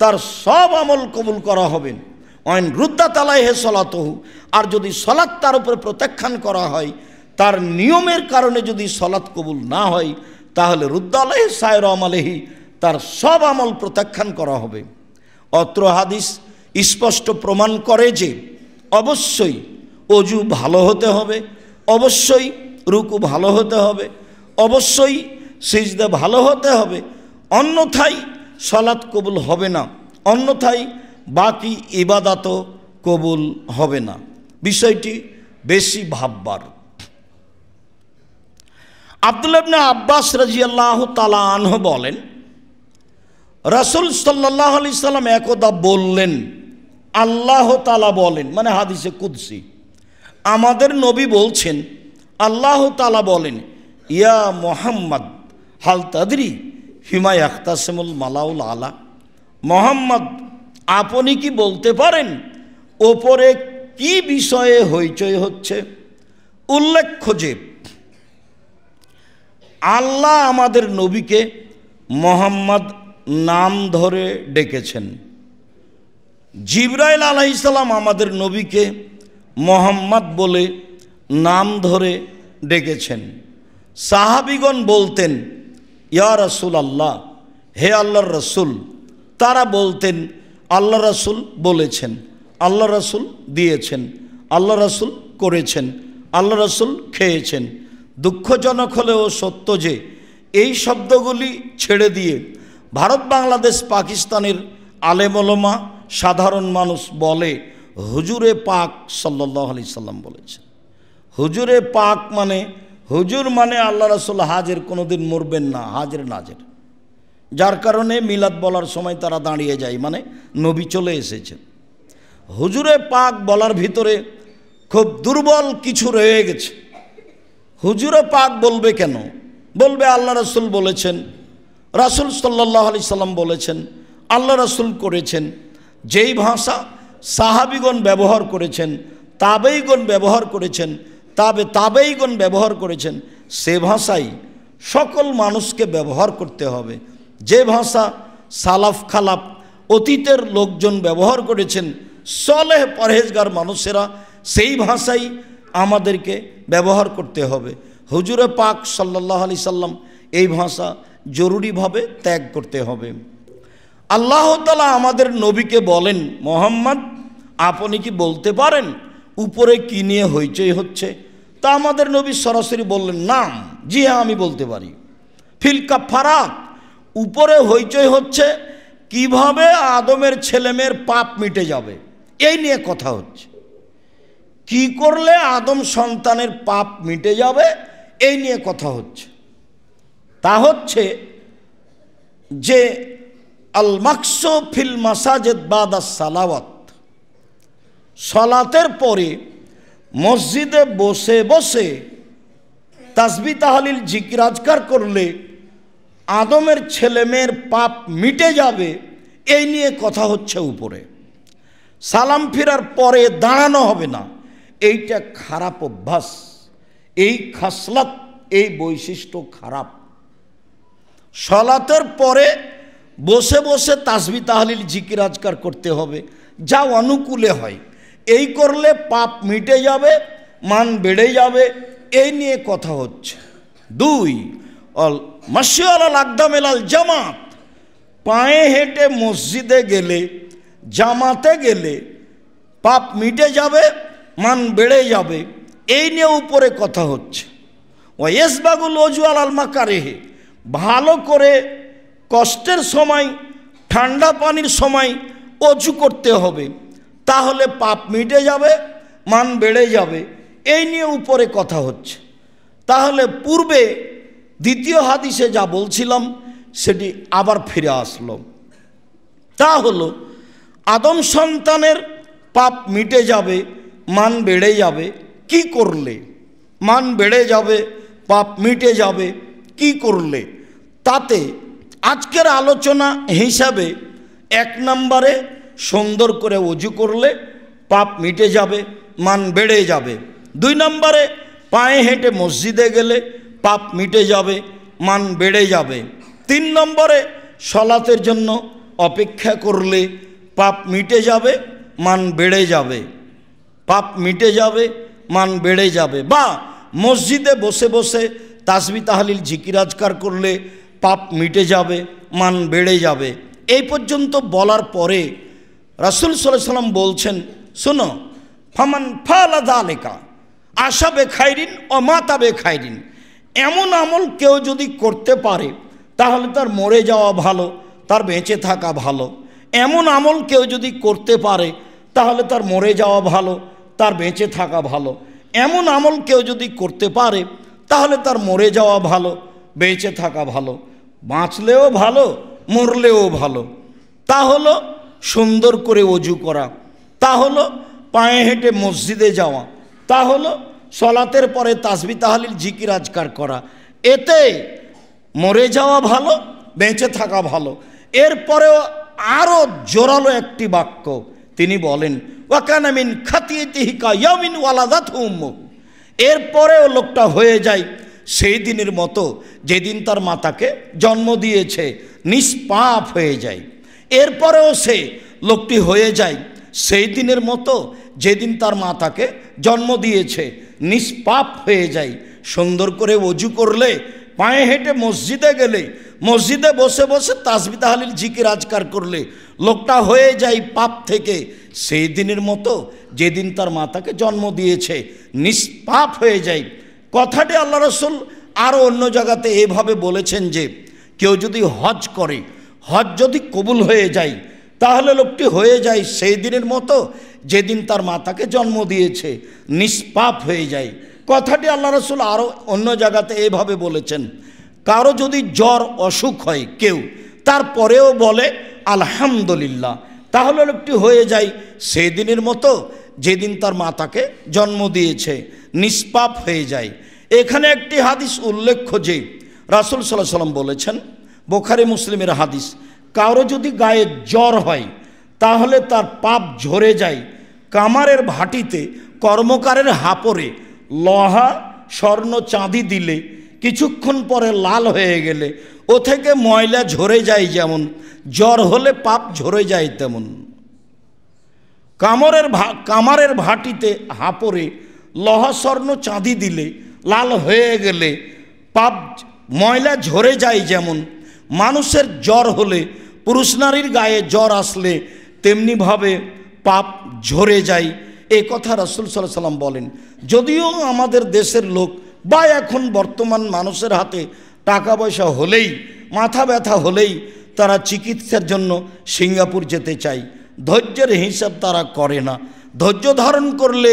তার সব আমল কবুল করা হবে। অইন রুদ্দাত আলাইহি সলাতহু, আর যদি সলাত তার উপরে প্রত্যাখ্যান করা হয়, তার নিয়মের কারণে যদি সলাত কবুল না হয়, তাহলে রুদ্দ আলাইহি সায়র আমালেহি, তার সব আমল প্রত্যাখ্যান করা হবে। অত্র হাদিস স্পষ্ট প্রমাণ করে যে অবশ্যই অজু ভালো হতে হবে, অবশ্যই রুকু ভালো হতে হবে, অবশ্যই সিজদা ভালো হতে হবে, অন্যথায় সালাত কবুল হবে না, অন্যথায় বাকি ইবাদতও কবুল হবে না। বিষয়টি বেশি ভাববার। আব্দুল্লাহ ইবনে আব্বাস রাদিয়াল্লাহু তাআলা আনহু বলেন, রাসূল সাল্লাল্লাহু আলাইহি সাল্লাম একদা বললেন, আল্লাহ তাআলা বলেন, মানে হাদিসে কুদসি, আমাদের নবী বলছেন, আল্লাহ তাআলা বলেন, ইয়া মুহাম্মদ হাল তাদরি ফিমা ইয়াখতাসিমুল মালাউল আলা, মুহাম্মদ আপনি কি বলতে পারেন ওপরে কি বিষয়ে হইচই হচ্ছে? উল্লেখ্য যে আল্লাহ আমাদের নবীকে মুহাম্মদ নাম ধরে ডেকেছেন, জিবরাইল আলাইহিস সালাম আমাদের নবীকে মুহাম্মদ বলে নাম ধরে ডেকেছেন। সাহাবীগণ বলতেন, ইয়া রাসূলুল্লাহ, হে আল্লাহর রাসূল। তারা বলতেন, আল্লাহ রাসূল বলেছেন, আল্লাহ রাসূল দিয়েছেন, আল্লাহ রাসূল করেছেন, আল্লাহ রাসূল খেয়েছেন। দুঃখজনক হলেও সত্য যে এই শব্দগুলি ছেড়ে দিয়ে ভারত, বাংলাদেশ, পাকিস্তানের আলেম ওলামা, সাধারণ মানুষ বলে হুজুরে পাক সাল্লাল্লাহু আলাইহি সাল্লাম বলেছেন। হুজুরে পাক মানে, হুজুর মানে আল্লাহ রাসূল হাজের কোনোদিন মরবেন না, হাজের নাজের, যার কারণে মিলাদ বলার সময় তারা দাঁড়িয়ে যায়, মানে নবী চলে এসেছেন। হুজুরে পাক বলার ভিতরে খুব দুর্বল কিছু রয়ে গেছে। হুজুরে পাক বলবে কেন? বলবে আল্লাহ রাসূল বলেছেন, রাসূল সাল্লাল্লাহু আলাইহি সাল্লাম বলেছেন, আল্লাহ রাসূল করেছেন। যেই ভাষা সাহাবীগণ ব্যবহার করেছেন, তাবেঈগণ ব্যবহার করেছেন, তাবেঈগণ ব্যবহার করেছেন, সে ভাষাই সকল মানুষকে ব্যবহার করতে হবে। যে ভাষা সালাফ খালাফ অতীতের লোকজন ব্যবহার করেছেন, সলেহ পরহেজগার মানুষেরা, সেই ভাষাই আমাদেরকে ব্যবহার করতে হবে। হুজুরে পাক সাল্লাল্লাহু আলাইহি সাল্লাম এই ভাষা জরুরিভাবে ত্যাগ করতে হবে। আল্লাহ তাআলা আমাদের নবীকে বলেন, মোহাম্মদ আপনি কি বলতে পারেন উপরে কি নিয়ে হইচই হচ্ছে? তা আমাদের নবী সরাসরি বললেন, নাম, জি হ্যাঁ আমি বলতে পারি। ফিল কাফারাত, উপরে হইচই হচ্ছে কিভাবে আদমের ছেলেমেয়ের পাপ মিটে যাবে, এই নিয়ে কথা হচ্ছে। কি করলে আদম সন্তানের পাপ মিটে যাবে এই নিয়ে কথা হচ্ছে। তা হচ্ছে যে আল মাকসু ফিল মাসাজিদ বাদা সালাওয়াত, সালাতের পরে মসজিদে বসে বসে তাসবিহ তাহলিল জিকির আজকার করলে আদমের ছেলেমেয়ের পাপ মিটে যাবে, এই নিয়ে কথা হচ্ছে উপরে। সালাম ফিরার পরে দাঁড়ানো হবে না, এইটা খারাপ অভ্যাস, এই খাসলাত, এই বৈশিষ্ট্য খারাপ। সালাতের পরে বসে বসে তাসবিহ তাহলিল জিকির আজকার করতে হবে, যা অনুকূলে হয়। এই করলে পাপ মিটে যাবে, মান বেড়ে যাবে, এই নিয়ে কথা হচ্ছে। 2 অল মাশি আলাল আকদাম এলাল জামাত, পায়ে হেঁটে মসজিদে গেলে, জামাতে গেলে পাপ মিটে যাবে, মান বেড়ে যাবে, এই নিয়ে উপরে কথা হচ্ছে। ওয়াইসবাগুল ওযু আলাল মাকারিহি, ভালো করে কষ্টের সময়, ঠান্ডা পানির সময় অজু করতে হবে, তাহলে পাপ মিটে যাবে, মান বেড়ে যাবে, এই নিয়ে উপরে কথা হচ্ছে। তাহলে পূর্বে দ্বিতীয় হাদিসে যা বলছিলাম সেটি আবার ফিরে আসলো। তা হলো আদম সন্তানের পাপ মিটে যাবে, মান বেড়ে যাবে কি করলে? মান বেড়ে যাবে, পাপ মিটে যাবে কি করলে? তাতে আজকের আলোচনা হিসাবে 1 নম্বরে সুন্দর করে ওযু করলে পাপ মিটে যাবে, মান বেড়ে যাবে। 2 নম্বরে পায়ে হেঁটে মসজিদে গেলে পাপ মিটে যাবে, মান বেড়ে যাবে। 3 নম্বরে সালাতের জন্য অপেক্ষা করলে পাপ মিটে যাবে, মান বেড়ে যাবে। পাপ মিটে যাবে, মান বেড়ে যাবে। বা মসজিদে বসে বসে তাসবিহ তাহলিল জিকির আজকার করলে পাপ মিটে যাবে, মান বেড়ে যাবে। এই পর্যন্ত বলার পরে রাসূল সাল্লাল্লাহু আলাইহি সাল্লাম বলছেন, শোনো, ফামান ফালা যালিকা আশা বে খাইরিন ও মাতা বে খাইরিন, এমন আমল কেউ যদি করতে পারে তাহলে তার মরে যাওয়া ভালো, তার বেঁচে থাকা ভালো। এমন আমল কেউ যদি করতে পারে তাহলে তার মরে যাওয়া ভালো, তার বেঁচে থাকা ভালো। এমন আমল কেউ যদি করতে পারে তাহলে তার মরে যাওয়া ভালো, বেঁচে থাকা ভালো, বাঁচলেও ভালো, মরলেও ভালো। তা হলো সুন্দর করে ওযু করা, তা হলো পায়ে হেঁটে মসজিদে যাওয়া, তা হলো সালাতের পরে তাসবিহ তাহলিল জিকির আজকার করা। এতে মরে যাওয়া ভালো, বেঁচে থাকা ভালো। এরপরেও আরও জোরালো একটি বাক্য তিনি বলেন, ওয়াকানা মিন খাতিয়াতিহি কায়ামিন ওয়ালাদাতহু উম্মুহু, এরপরেও লোকটা হয়ে যায় সেই দিনের মতো যেদিন তার মাতাকে জন্ম দিয়েছে, নিষ্পাপ হয়ে যায়। এরপরেও সে লোকটি হয়ে যায় সেই দিনের মতো যেদিন তার মাতাকে জন্ম দিয়েছে, নিষ্পাপ হয়ে যায়। সুন্দর করে ওযু করলে, পায়ে হেঁটে মসজিদে গেলে, মসজিদে বসে বসে তাসবিহ তাহলিল জিকির আজকার করলে লোকটা হয়ে যায় পাপ থেকে সেই দিনের মতো যেদিন তার মাতাকে জন্ম দিয়েছে, নিষ্পাপ হয়ে যায়। কথাটি আল্লাহ রাসূল আরও অন্য জায়গাতে এভাবে বলেছেন যে কেউ যদি হজ করে, হজ যদি কবুল হয়ে যায় তাহলে লোকটি হয়ে যায় সেই দিনের মতো যেদিন তার মাতাকে জন্ম দিয়েছে, নিষ্পাপ হয়ে যায়। কথাটি আল্লাহ রাসূল আরও অন্য জায়গাতে এভাবে বলেছেন, কারো যদি জ্বর অসুখ হয় কেউ, তারপরেও বলে আলহামদুলিল্লাহ, তাহলে লোকটি হয়ে যায় সেই দিনের মতো যেদিন তার মাতাকে জন্ম দিয়েছে, নিষ্পাপ হয়ে যায়। এখানে একটি হাদিস উল্লেখ্য যে রাসূল সাল্লাল্লাহু আলাইহি সাল্লাম বলেছেন, বুখারী মুসলিমের হাদিস, কারো যদি গায়ে জ্বর হয় তাহলে তার পাপ ঝরে যায় কামারের ভাটিতে কর্মকারের হাপরে লোহা স্বর্ণ চাঁদি দিলে কিছুক্ষণ পরে লাল হয়ে গেলে ও থেকে ময়লা ঝরে যায় যেমন, জ্বর হলে পাপ ঝরে যায় তেমন। কামারের ভাটিতে হাপড়ে লোহা স্বর্ণ চাঁদি দিলে লাল হয়ে গেলে পাপ ময়লা ঝরে যায় যেমন, মানুষের জ্বর হলে, পুরুষ নারীর গায়ে জ্বর আসলে তেমনিভাবে পাপ ঝরে যায়। এই কথা রাসূল সাল্লাল্লাহু আলাইহি ওয়াসাল্লাম বলেন। যদিও আমাদের দেশের লোক বা এখন বর্তমান মানুষের হাতে টাকা পয়সা হলেই, মাথা ব্যথা হলেই তারা চিকিৎসার জন্য সিঙ্গাপুর যেতে চায়, ধৈর্যের হিসাব তারা করে না। ধৈর্য ধারণ করলে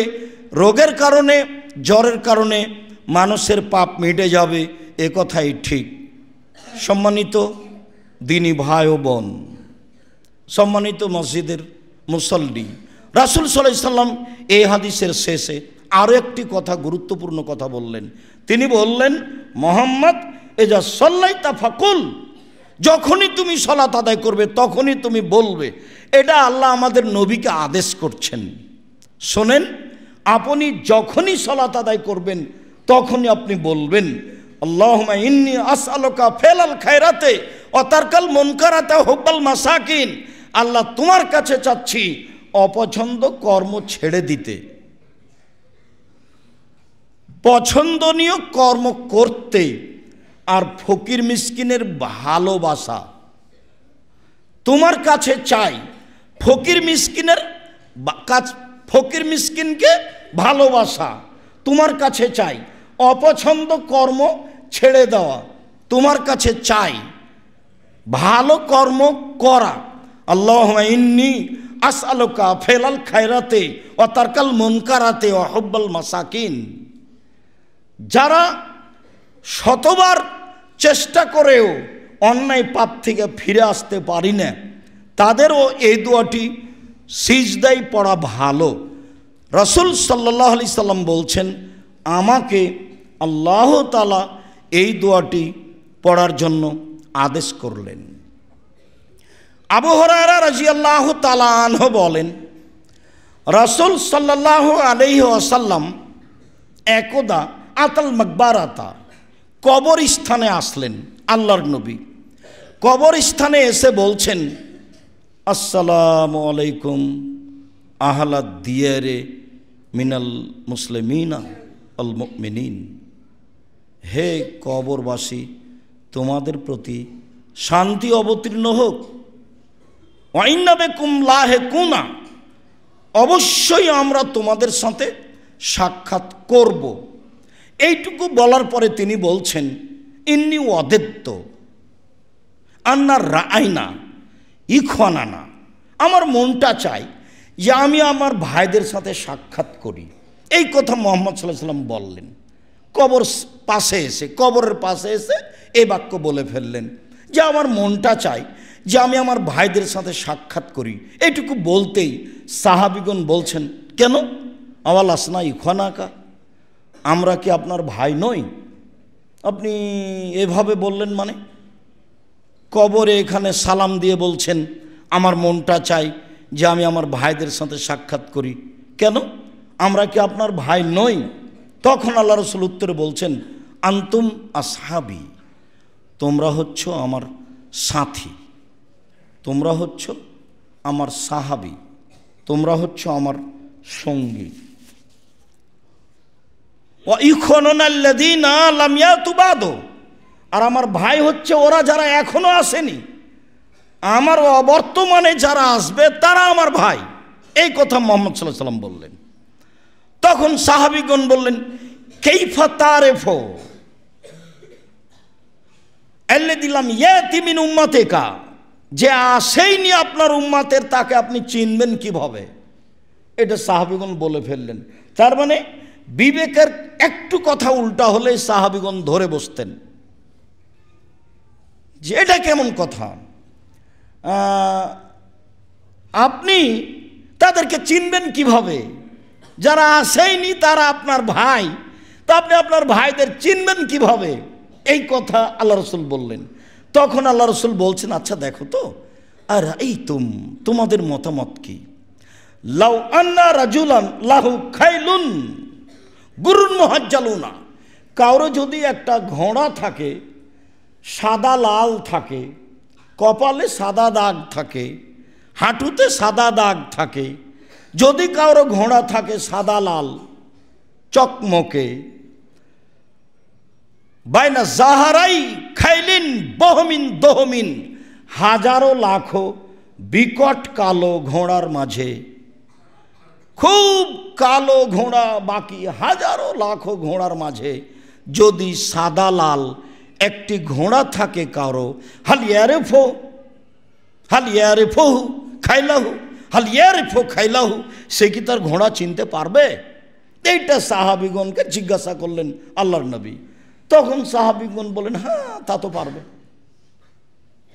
রোগের কারণে, জ্বরের কারণে মানুষের পাপ মিটে যাবে, এ কথাই ঠিক। সম্মানিত দিনী ভাই ও বোন, সম্মানিত মসজিদের মুসল্লি, রাসূল সাল্লাল্লাহু আলাইহি ওয়াসাল্লাম এই হাদিসের শেষে আরও একটি কথা, গুরুত্বপূর্ণ কথা বললেন। তিনি বললেন, মুহাম্মদ এজা সাল্লাইতা ফাকুল, যখনই তুমি সালাত আদায় করবে তখনই তুমি বলবে। এটা আল্লাহ আমাদের নবীকে আদেশ করছেন। শোনেন, আপনি যখনই সালাত আদায় করবেন তখনই আপনি বলবেন, আল্লাহুম্মা ইন্নী আসআলুকা ফিলাল খায়রাতে ওয়া তারকাল মুনকারাতে ওয়া হুব্বাল মাসাকিন। আল্লাহ, তোমার কাছে চাচ্ছি অপছন্দ কর্ম ছেড়ে দিতে, পছন্দনীয় কর্ম করতে, আর ফকির মিসকিনের ভালোবাসা তোমার কাছে চাই। ফকির মিসকিনকে ভালোবাসা তোমার কাছে চাই, অপছন্দ কর্ম ছেড়ে দেওয়া তোমার কাছে চাই, ভালো কর্ম করা। আল্লাহুম্মা ইন্নী আসআলুকা ফিলাল খায়রাতে ওয়া তারকাল মুনকারাতে ওয়া হুব্বাল মাসাকিন। যারা শতবার চেষ্টা করেও অন্যায় পাপ থেকে ফিরে আসতে পারি না, তাদেরও এই দোয়াটি সিজদায় পড়া ভালো। রাসূল সাল্লাল্লাহু আলাইহি সাল্লাম বলছেন, আমাকে আল্লাহ তাআলা এই দোয়াটি পড়ার জন্য আদেশ করলেন। আবু হুরায়রা রাদিয়াল্লাহু তাআলা আনহু বলেন, রাসূল সাল্লাল্লাহু আলাইহি ওয়াসাল্লাম একদা আতাল মাকবারাতা, কবরস্থানে আসলেন। আল্লাহর নবী কবরস্থানে এসে বলছেন, আসসালামু আলাইকুম আহলাদ দিয়ারে মিনাল মুসলিমিনা আল মুমিনিন। হে কবরবাসী, তোমাদের প্রতি শান্তি অবতীর্ণ হোক। ওয়া ইন্না বিকুম লাহিকুনা, অবশ্যই আমরা তোমাদের সাথে সাক্ষাৎ করব। এইটুকু বলার পরে তিনি বলছেন, ইন্নি ওয়াদাত্ত আন্না রাআইনা ইখওয়ানানা, আমার মনটা চাই যে আমি আমার ভাইদের সাথে সাক্ষাৎ করি। এই কথা মুহাম্মদ সাল্লাল্লাহু আলাইহি ওয়াসাল্লাম বললেন। কবরের পাশে এসে এই বাক্য বলে ফেললেন যে আমার মনটা চাই যে আমি আমার ভাইদের সাথে সাক্ষাৎ করি। এইটুকু বলতেই সাহাবীগণ বলছেন, কেন আওয়াল আসনা ইখওয়ানাকা, আমরা কি আপনার ভাই নই? আপনি এভাবে বললেন মানে? কবরে এখানে সালাম দিয়ে বলছেন আমার মনটা চাই যে আমি আমার ভাইদের সাথে সাক্ষাৎ করি, কেন আমরা কি আপনার ভাই নই? তখন আল্লাহ রাসূল উত্তরে বলছেন, আনতুম আসহাবি, তোমরা হচ্ছ আমার সাথী, তোমরা হচ্ছ আমার সাহাবী, তোমরা হচ্ছ আমার সঙ্গী। ওয়া ইখওয়ানুনা আল্লাযীনা লাম ইয়াতু বাদু, আর আমার ভাই হচ্ছে ওরা যারা এখনো আসেনি, আমার অবর্তমানে যারা আসবে তারা আমার ভাই। এই কথা মুহাম্মদ সাল্লাল্লাহু আলাইহি ওয়াসাল্লাম বললেন। তখন সাহাবীগণ বললেন, কাইফা তারিফু আল্লাযী লাম ইয়াতি মিন উম্মাতিকা, যে আসেইনি আপনার উম্মাতের তাকে আপনি চিনবেন কিভাবে? এটা সাহাবীগণ বলে ফেললেন। তার মানে বিবেকের একটু কথা উল্টা হলে সাহাবীগণ ধরে বসতেন যে এটা কেমন কথা, আপনি তাদেরকে চিনবেন কিভাবে? যারা আসেইনি তারা আপনার ভাই, তা আপনি আপনার ভাইদের চিনবেন কিভাবে? এই কথা আল্লাহ রাসূল বললেন। তখন আল্লাহ রাসূল বলছেন, আচ্ছা দেখো তো, আর এই তোমাদের মতামত কি? লাউ আন্না রাজুলান লাহু খাইলুন গুরুন মুহাজ্জালুনা, কারো যদি একটা ঘোড়া থাকে সাদা লাল থাকে, কপালে সাদা দাগ থাকে, হাঁটুতে সাদা দাগ থাকে। যদি কারো ঘোড়া থাকে সাদা লাল চকমকে, বাইনা জাহারাই খাইলিন বহমিন দহমিন, হাজারো লাখো বিকট কালো ঘোড়ার মাঝে, খুব কালো ঘোড়া বাকি হাজারো লাখো ঘোড়ার মাঝে যদি সাদা লাল একটি ঘোড়া থাকে কারো, হালিয়ারেফো হালিয়ারেফোহু খাইলাহু হালিয়ারেফো খাইলাহু, সে কি তার ঘোড়া চিনতে পারবে? এইটা সাহাবিগণকে জিজ্ঞাসা করলেন আল্লাহর নবী। তখন সাহাবিগণ বলেন, হ্যাঁ তা তো পারবে।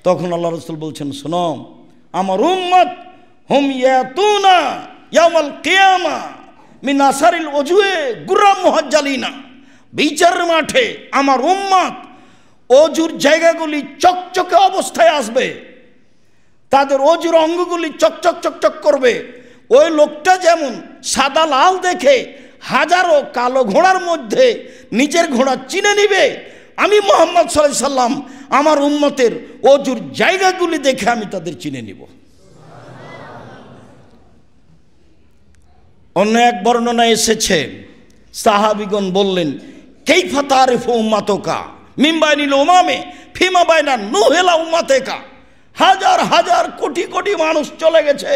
তখন আল্লাহ রাসূল বলছেন, শোনো, আমার উম্মত হুম ইয়াতুনা ইয়াউমাল কিয়ামা মিন আসারিল ওজুয়ে গুরাম মুহাজ্জালিনা, বিচার মাঠে আমার উম্মত অজুর জায়গাগুলি চকচকে অবস্থায় আসবে, তাদের অজুর অঙ্গগুলি চকচক চকচক করবে। ওই লোকটা যেমন সাদা লাল দেখে হাজারো কালো ঘোড়ার মধ্যে নিজের ঘোড়া চিনে নিবে, আমি মুহাম্মদ সাল্লাল্লাহু আলাইহি সাল্লাম আমার উম্মতের অজুর জায়গাগুলি দেখে আমি তাদের চিনে নিব। অন্য এক বর্ণনা এসেছে, সাহাবিগণ বললেন, কাইফা তারিফু উম্মাতুকা মিন বাইনিল উমামে ফিমা বাইনা নূহিলা উম্মাতেকা, হাজার হাজার কোটি কোটি মানুষ চলে গেছে,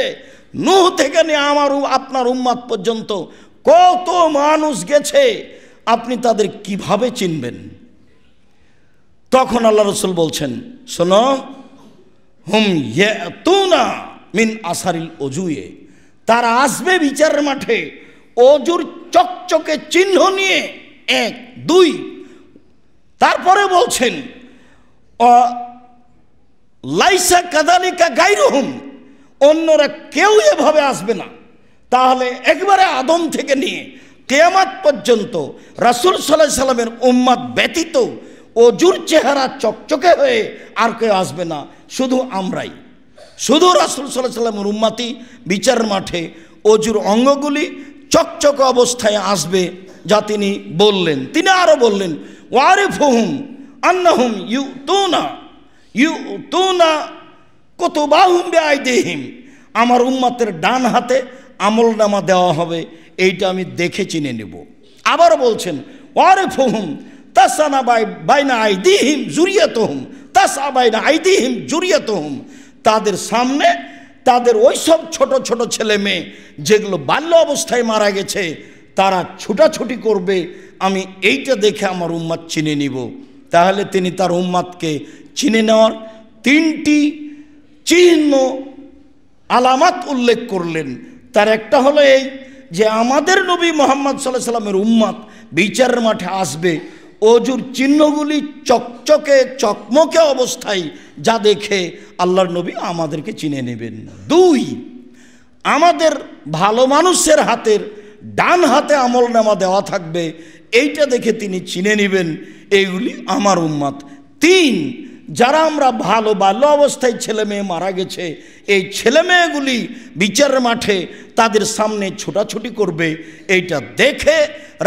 নূহ থেকে নিয়ে আমার আপনার উম্মাত পর্যন্ত কত মানুষ গেছে, আপনি তাদের কিভাবে চিনবেন? তখন আল্লাহ রাসূল বলছেন, শোনো, হুম ইয়াতুনা মিন আসারিল ওজুয়ে, তারা আসবে বিচারের মাঠে অজুর চকচকে চিহ্ন নিয়ে, 1 2। তারপরে বলছেন, লাইসা কাযালিকা গায়রুহুম, অন্যরা কেউ এভাবে আসবে না। তাহলে একবারে আদম থেকে নিয়ে কিয়ামত পর্যন্ত রাসূল সাল্লাল্লাহু আলাইহি সাল্লামের উম্মত ব্যতীত অজুর চেহারা চকচকে হয়ে আর কেউ আসবে না, শুধু আমরাই, শুধু রাসূল সাল্লাল্লাহু আলাইহি সাল্লামের উম্মতই বিচার মাঠে অজুর অঙ্গগুলি চকচকে অবস্থায় আসবে, যা তিনি বললেন। তিনি আরো বললেন, ওয়ারিফুহুম আন্নাহুম ইউতুনা কুতুবাহুম বিআইদিহিম, আমার উম্মতের ডান হাতে আমলনামা দেওয়া হবে, এইটা আমি দেখে চিনে নেব। আবার বলছেন, ওয়ারিফুহুম তাসানা বাইনা আইদিহিম যুরিয়াতুহুম তাসা বাইনা আইদিহিম যুরিয়াতুহুম, তাদের সামনে তাদের ওই সব ছোট ছোট ছেলে মেয়ে যেগুলো বাল্য অবস্থায় মারা গেছে, তারা ছুটাছুটি করবে, আমি এইটা দেখে আমার উম্মত চিনে নিব। তাহলে তিনি তার উম্মতকে চিনে নেওয়ার 3টি চিহ্ন আলামত উল্লেখ করলেন। তার একটা হলো এই যে আমাদের নবী মুহাম্মদ সাল্লাল্লাহু আলাইহি সাল্লামের উম্মত বিচারের মাঠে আসবে অজুর চিহ্নগুলি চকচকে চকমকে অবস্থায়, যা দেখে আল্লাহর নবী আমাদেরকে চিনে নেবেন। 2, আমাদের ভালো মানুষের হাতের ডান হাতে আমলনামা দেওয়া থাকবে, এইটা দেখে তিনি চিনে নেবেন এইগুলি আমার উম্মত। 3, যারা আমরা ভালো বাল্য অবস্থায় ছেলে মেয়ে মারা গেছে, এই ছেলে মেয়েগুলি বিচারের মাঠে তাদের সামনে ছোটাছুটি করবে, এইটা দেখে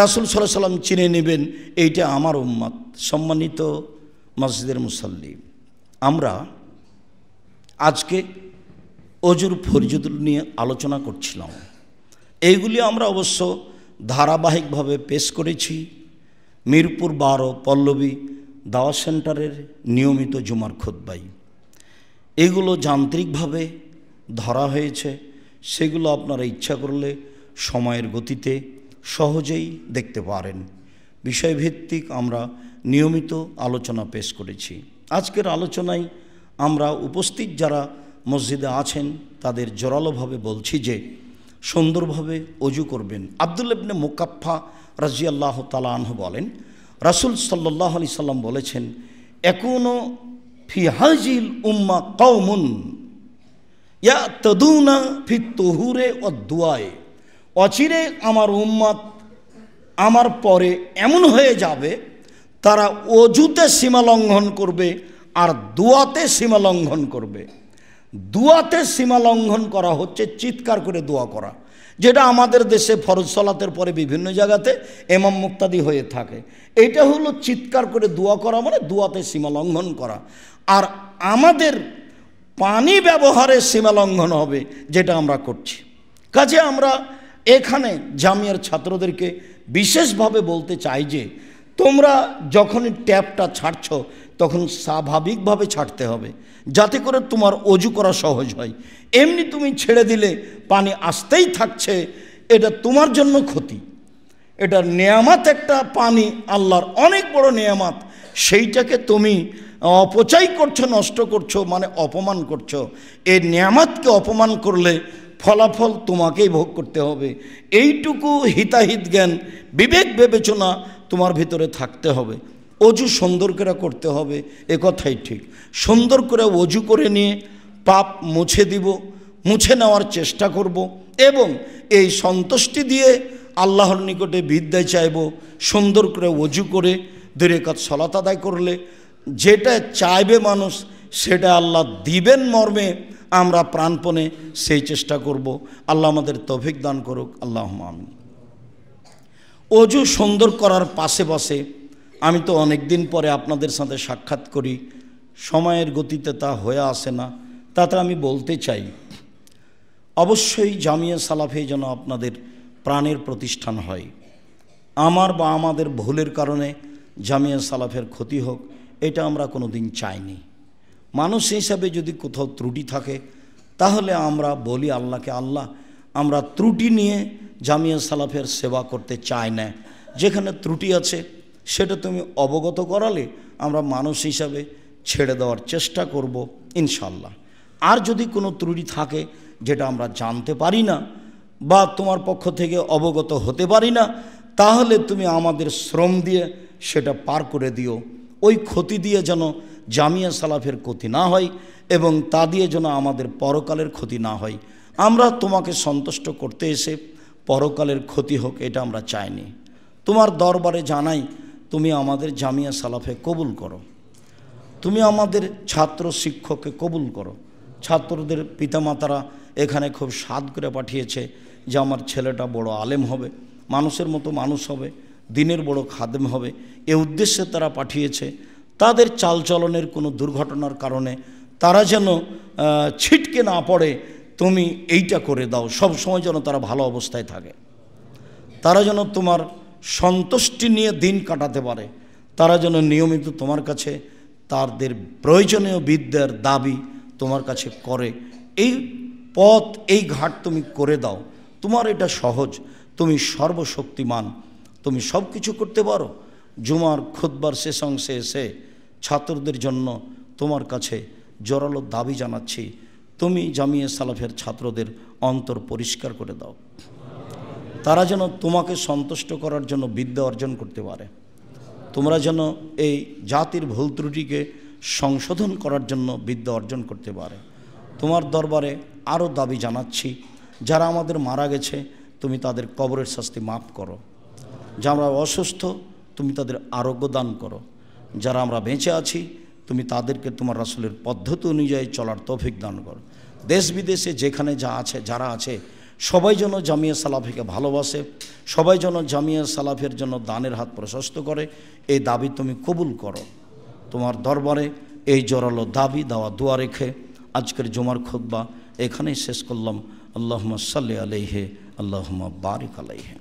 রাসূল সাল্লাল্লাহু আলাইহি সাল্লাম চিনে নেবেন এইটা আমার উম্মত। সম্মানিত মসজিদের মুসাল্লি, আমরা আজকে অজুর ফরজিলত নিয়ে আলোচনা করছিলাম। এইগুলি আমরা অবশ্য ধারাবাহিকভাবে পেশ করেছি মিরপুর 12 পল্লবী দাওয়া সেন্টারের নিয়মিত জুমার খুতবায়। এগুলো যান্ত্রিকভাবে ধরা হয়েছে, সেগুলো আপনারা ইচ্ছা করলে সময়ের গতিতে সহজেই দেখতে পারেন। বিষয়ভিত্তিক আমরা নিয়মিত আলোচনা পেশ করেছি। আজকের আলোচনায় আমরা উপস্থিত যারা মসজিদে আছেন তাদের জোরালোভাবে বলছি যে সুন্দরভাবে অজু করবেন। আব্দুল্লাহ ইবনে মুকাফফা রাদিয়াল্লাহু তাআলা আনহু বলেন, রাসূল সাল্লাল্লাহু আলাইহি সাল্লাম বলেছেন, একুনু ফি হাযিল উম্মাহ কওমুন ইয়াতাদুনা ফিত তুহুরে ওয়াদ দুআয়ে, অচিরে আমার উম্মত আমার পরে এমন হয়ে যাবে তারা অজুতে সীমা লঙ্ঘন করবে আর দুয়াতে সীমা লঙ্ঘন করবে। দুয়াতে সীমা লঙ্ঘন করা হচ্ছে চিৎকার করে দোয়া করা, যেটা আমাদের দেশে ফরজ সালাতের পরে বিভিন্ন জায়গাতে ইমাম মুক্তাদি হয়ে থাকে। এটা হলো চিৎকার করে দোয়া করা, মানে দোয়াতে সীমা লঙ্ঘন করা। আর আমাদের পানি ব্যবহারে সীমা লঙ্ঘন হবে, যেটা আমরা করছি। কাজে আমরা এখানে জামিয়ার ছাত্রদেরকে বিশেষভাবে বলতে চাই যে তোমরা যখনই ট্যাপটা ছাড়ছ তখন স্বাভাবিকভাবে ছাড়তে হবে, যাতে করে তোমার অজু করা সহজ হয়। এমনি তুমি ছেড়ে দিলে পানি আসতেই থাকছে, এটা তোমার জন্য ক্ষতি। এটা নেয়ামত, একটা পানি আল্লাহর অনেক বড় নেয়ামত, সেইটাকে তুমি অপচয় করছো, নষ্ট করছো, মানে অপমান করছো। এই নেয়ামতকে অপমান করলে ফলাফল তোমাকেই ভোগ করতে হবে। এইটুকু হিতাহিত জ্ঞান, বিবেক বিবেচনা তোমার ভিতরে থাকতে হবে। অজু সুন্দর করে করতে হবে, এ কথাই ঠিক। সুন্দর করে অজু করে নিয়ে পাপ মুছে দিব, মুছে নেওয়ার চেষ্টা করব, এবং এই সন্তুষ্টি দিয়ে আল্লাহর নিকটে বিদ্যায় চাইব। সুন্দর করে অজু করে 2 রাকাত সালাত আদায় করলে যেটা চাইবে মানুষ, সেটা আল্লাহ দিবেন মর্মে আমরা প্রাণপণে সেই চেষ্টা করব। আল্লাহ আমাদের তৌফিক দান করুক, আল্লাহুম্মা আমিন। অজু সুন্দর করার পাশে পাশে আমি তো অনেক দিন পরে আপনাদের সাথে সাক্ষাৎ করি, সময়ের গতিতে তা হয়ে আসে না, তাতে আমি বলতে চাই, অবশ্যই জামিয়া সালাফে যেন আপনাদের প্রাণের প্রতিষ্ঠান হয়। আমার বা আমাদের ভুলের কারণে জামিয়া সালাফের ক্ষতি হোক, এটা আমরা কোনো দিন চাইনি। মানুষ হিসাবে যদি কোথাও ত্রুটি থাকে তাহলে আমরা বলি আল্লাহকে, আল্লাহ আমরা ত্রুটি নিয়ে জামিয়া সালাফের সেবা করতে চাই না। যেখানে ত্রুটি আছে সেটা তুমি অবগত করালে আমরা মানুষ হিসাবে ছেড়ে দেওয়ার চেষ্টা করব ইনশাল্লাহ। আর যদি কোনো ত্রুটি থাকে যেটা আমরা জানতে পারি না বা তোমার পক্ষ থেকে অবগত হতে পারি না, তাহলে তুমি আমাদের শ্রম দিয়ে সেটা পার করে দিও। ওই ক্ষতি দিয়ে যেন জামিয়া সালাফের ক্ষতি না হয়, এবং তা দিয়ে যেন আমাদের পরকালের ক্ষতি না হয়। আমরা তোমাকে সন্তুষ্ট করতে এসে পরকালের ক্ষতি হোক, এটা আমরা চাইনি। তোমার দরবারে জানাই, তুমি আমাদের জামিয়া সালাফে কবুল করো, তুমি আমাদের ছাত্র শিক্ষককে কবুল করো। ছাত্রদের পিতামাতারা এখানে খুব সাধ করে পাঠিয়েছে যে আমার ছেলেটা বড় আলেম হবে, মানুষের মতো মানুষ হবে, দিনের বড় খাদেম হবে, এ উদ্দেশ্যে তারা পাঠিয়েছে। তাদের চালচলনের কোনো দুর্ঘটনার কারণে তারা যেন ছিটকে না পড়ে, তুমি এইটা করে দাও, সব সময় যেন তারা ভালো অবস্থায় থাকে, তারা যেন তোমার সন্তুষ্টি নিয়ে দিন কাটাতে পারে, তারা যেন নিয়মিত তোমার কাছে তাদের প্রয়োজনীয় বিদ্যার দাবি তোমার কাছে করে। এই পথ, এই ঘাট তুমি করে দাও। তোমার এটা সহজ, তুমি সর্বশক্তিমান, তুমি সব কিছু করতে পারো। জুমার খুতবার শেষ অংশে এসে ছাত্রদের জন্য তোমার কাছে জোরালো দাবি জানাচ্ছি, তুমি জামিয়া সালাফের ছাত্রদের অন্তর পরিষ্কার করে দাও, তারা যেন তোমাকে সন্তুষ্ট করার জন্য বিদ্যা অর্জন করতে পারে। তোমরা যেন এই জাতির ভুল ত্রুটিকে সংশোধন করার জন্য বিদ্যা অর্জন করতে পারে। তোমার দরবারে আরও দাবি জানাচ্ছি, যারা আমাদের মারা গেছে তুমি তাদের কবরের শাস্তি মাফ করো, যারা অসুস্থ তুমি তাদের আরোগ্য দান করো, যারা আমরা বেঁচে আছি তুমি তাদেরকে তোমার রাসূলের পদ্ধতি অনুযায়ী চলার তৌফিক দান করো। দেশ বিদেশে যেখানে যারা আছে সবাই যেন জামিয়া সালাফিকে ভালোবাসে, সবাই যেন জামিয়া সালাফের জন্য দানের হাত প্রশস্ত করে, এই দাবি তুমি কবুল করো। তোমার দরবারে এই জোরালো দাবি দেওয়া দোয়া রেখে আজকের জুমার খুতবা এখানেই শেষ করলাম। আল্লাহুম্মা সাল্লি আলাইহি, আল্লাহুম্মা বারিক আলাইহি।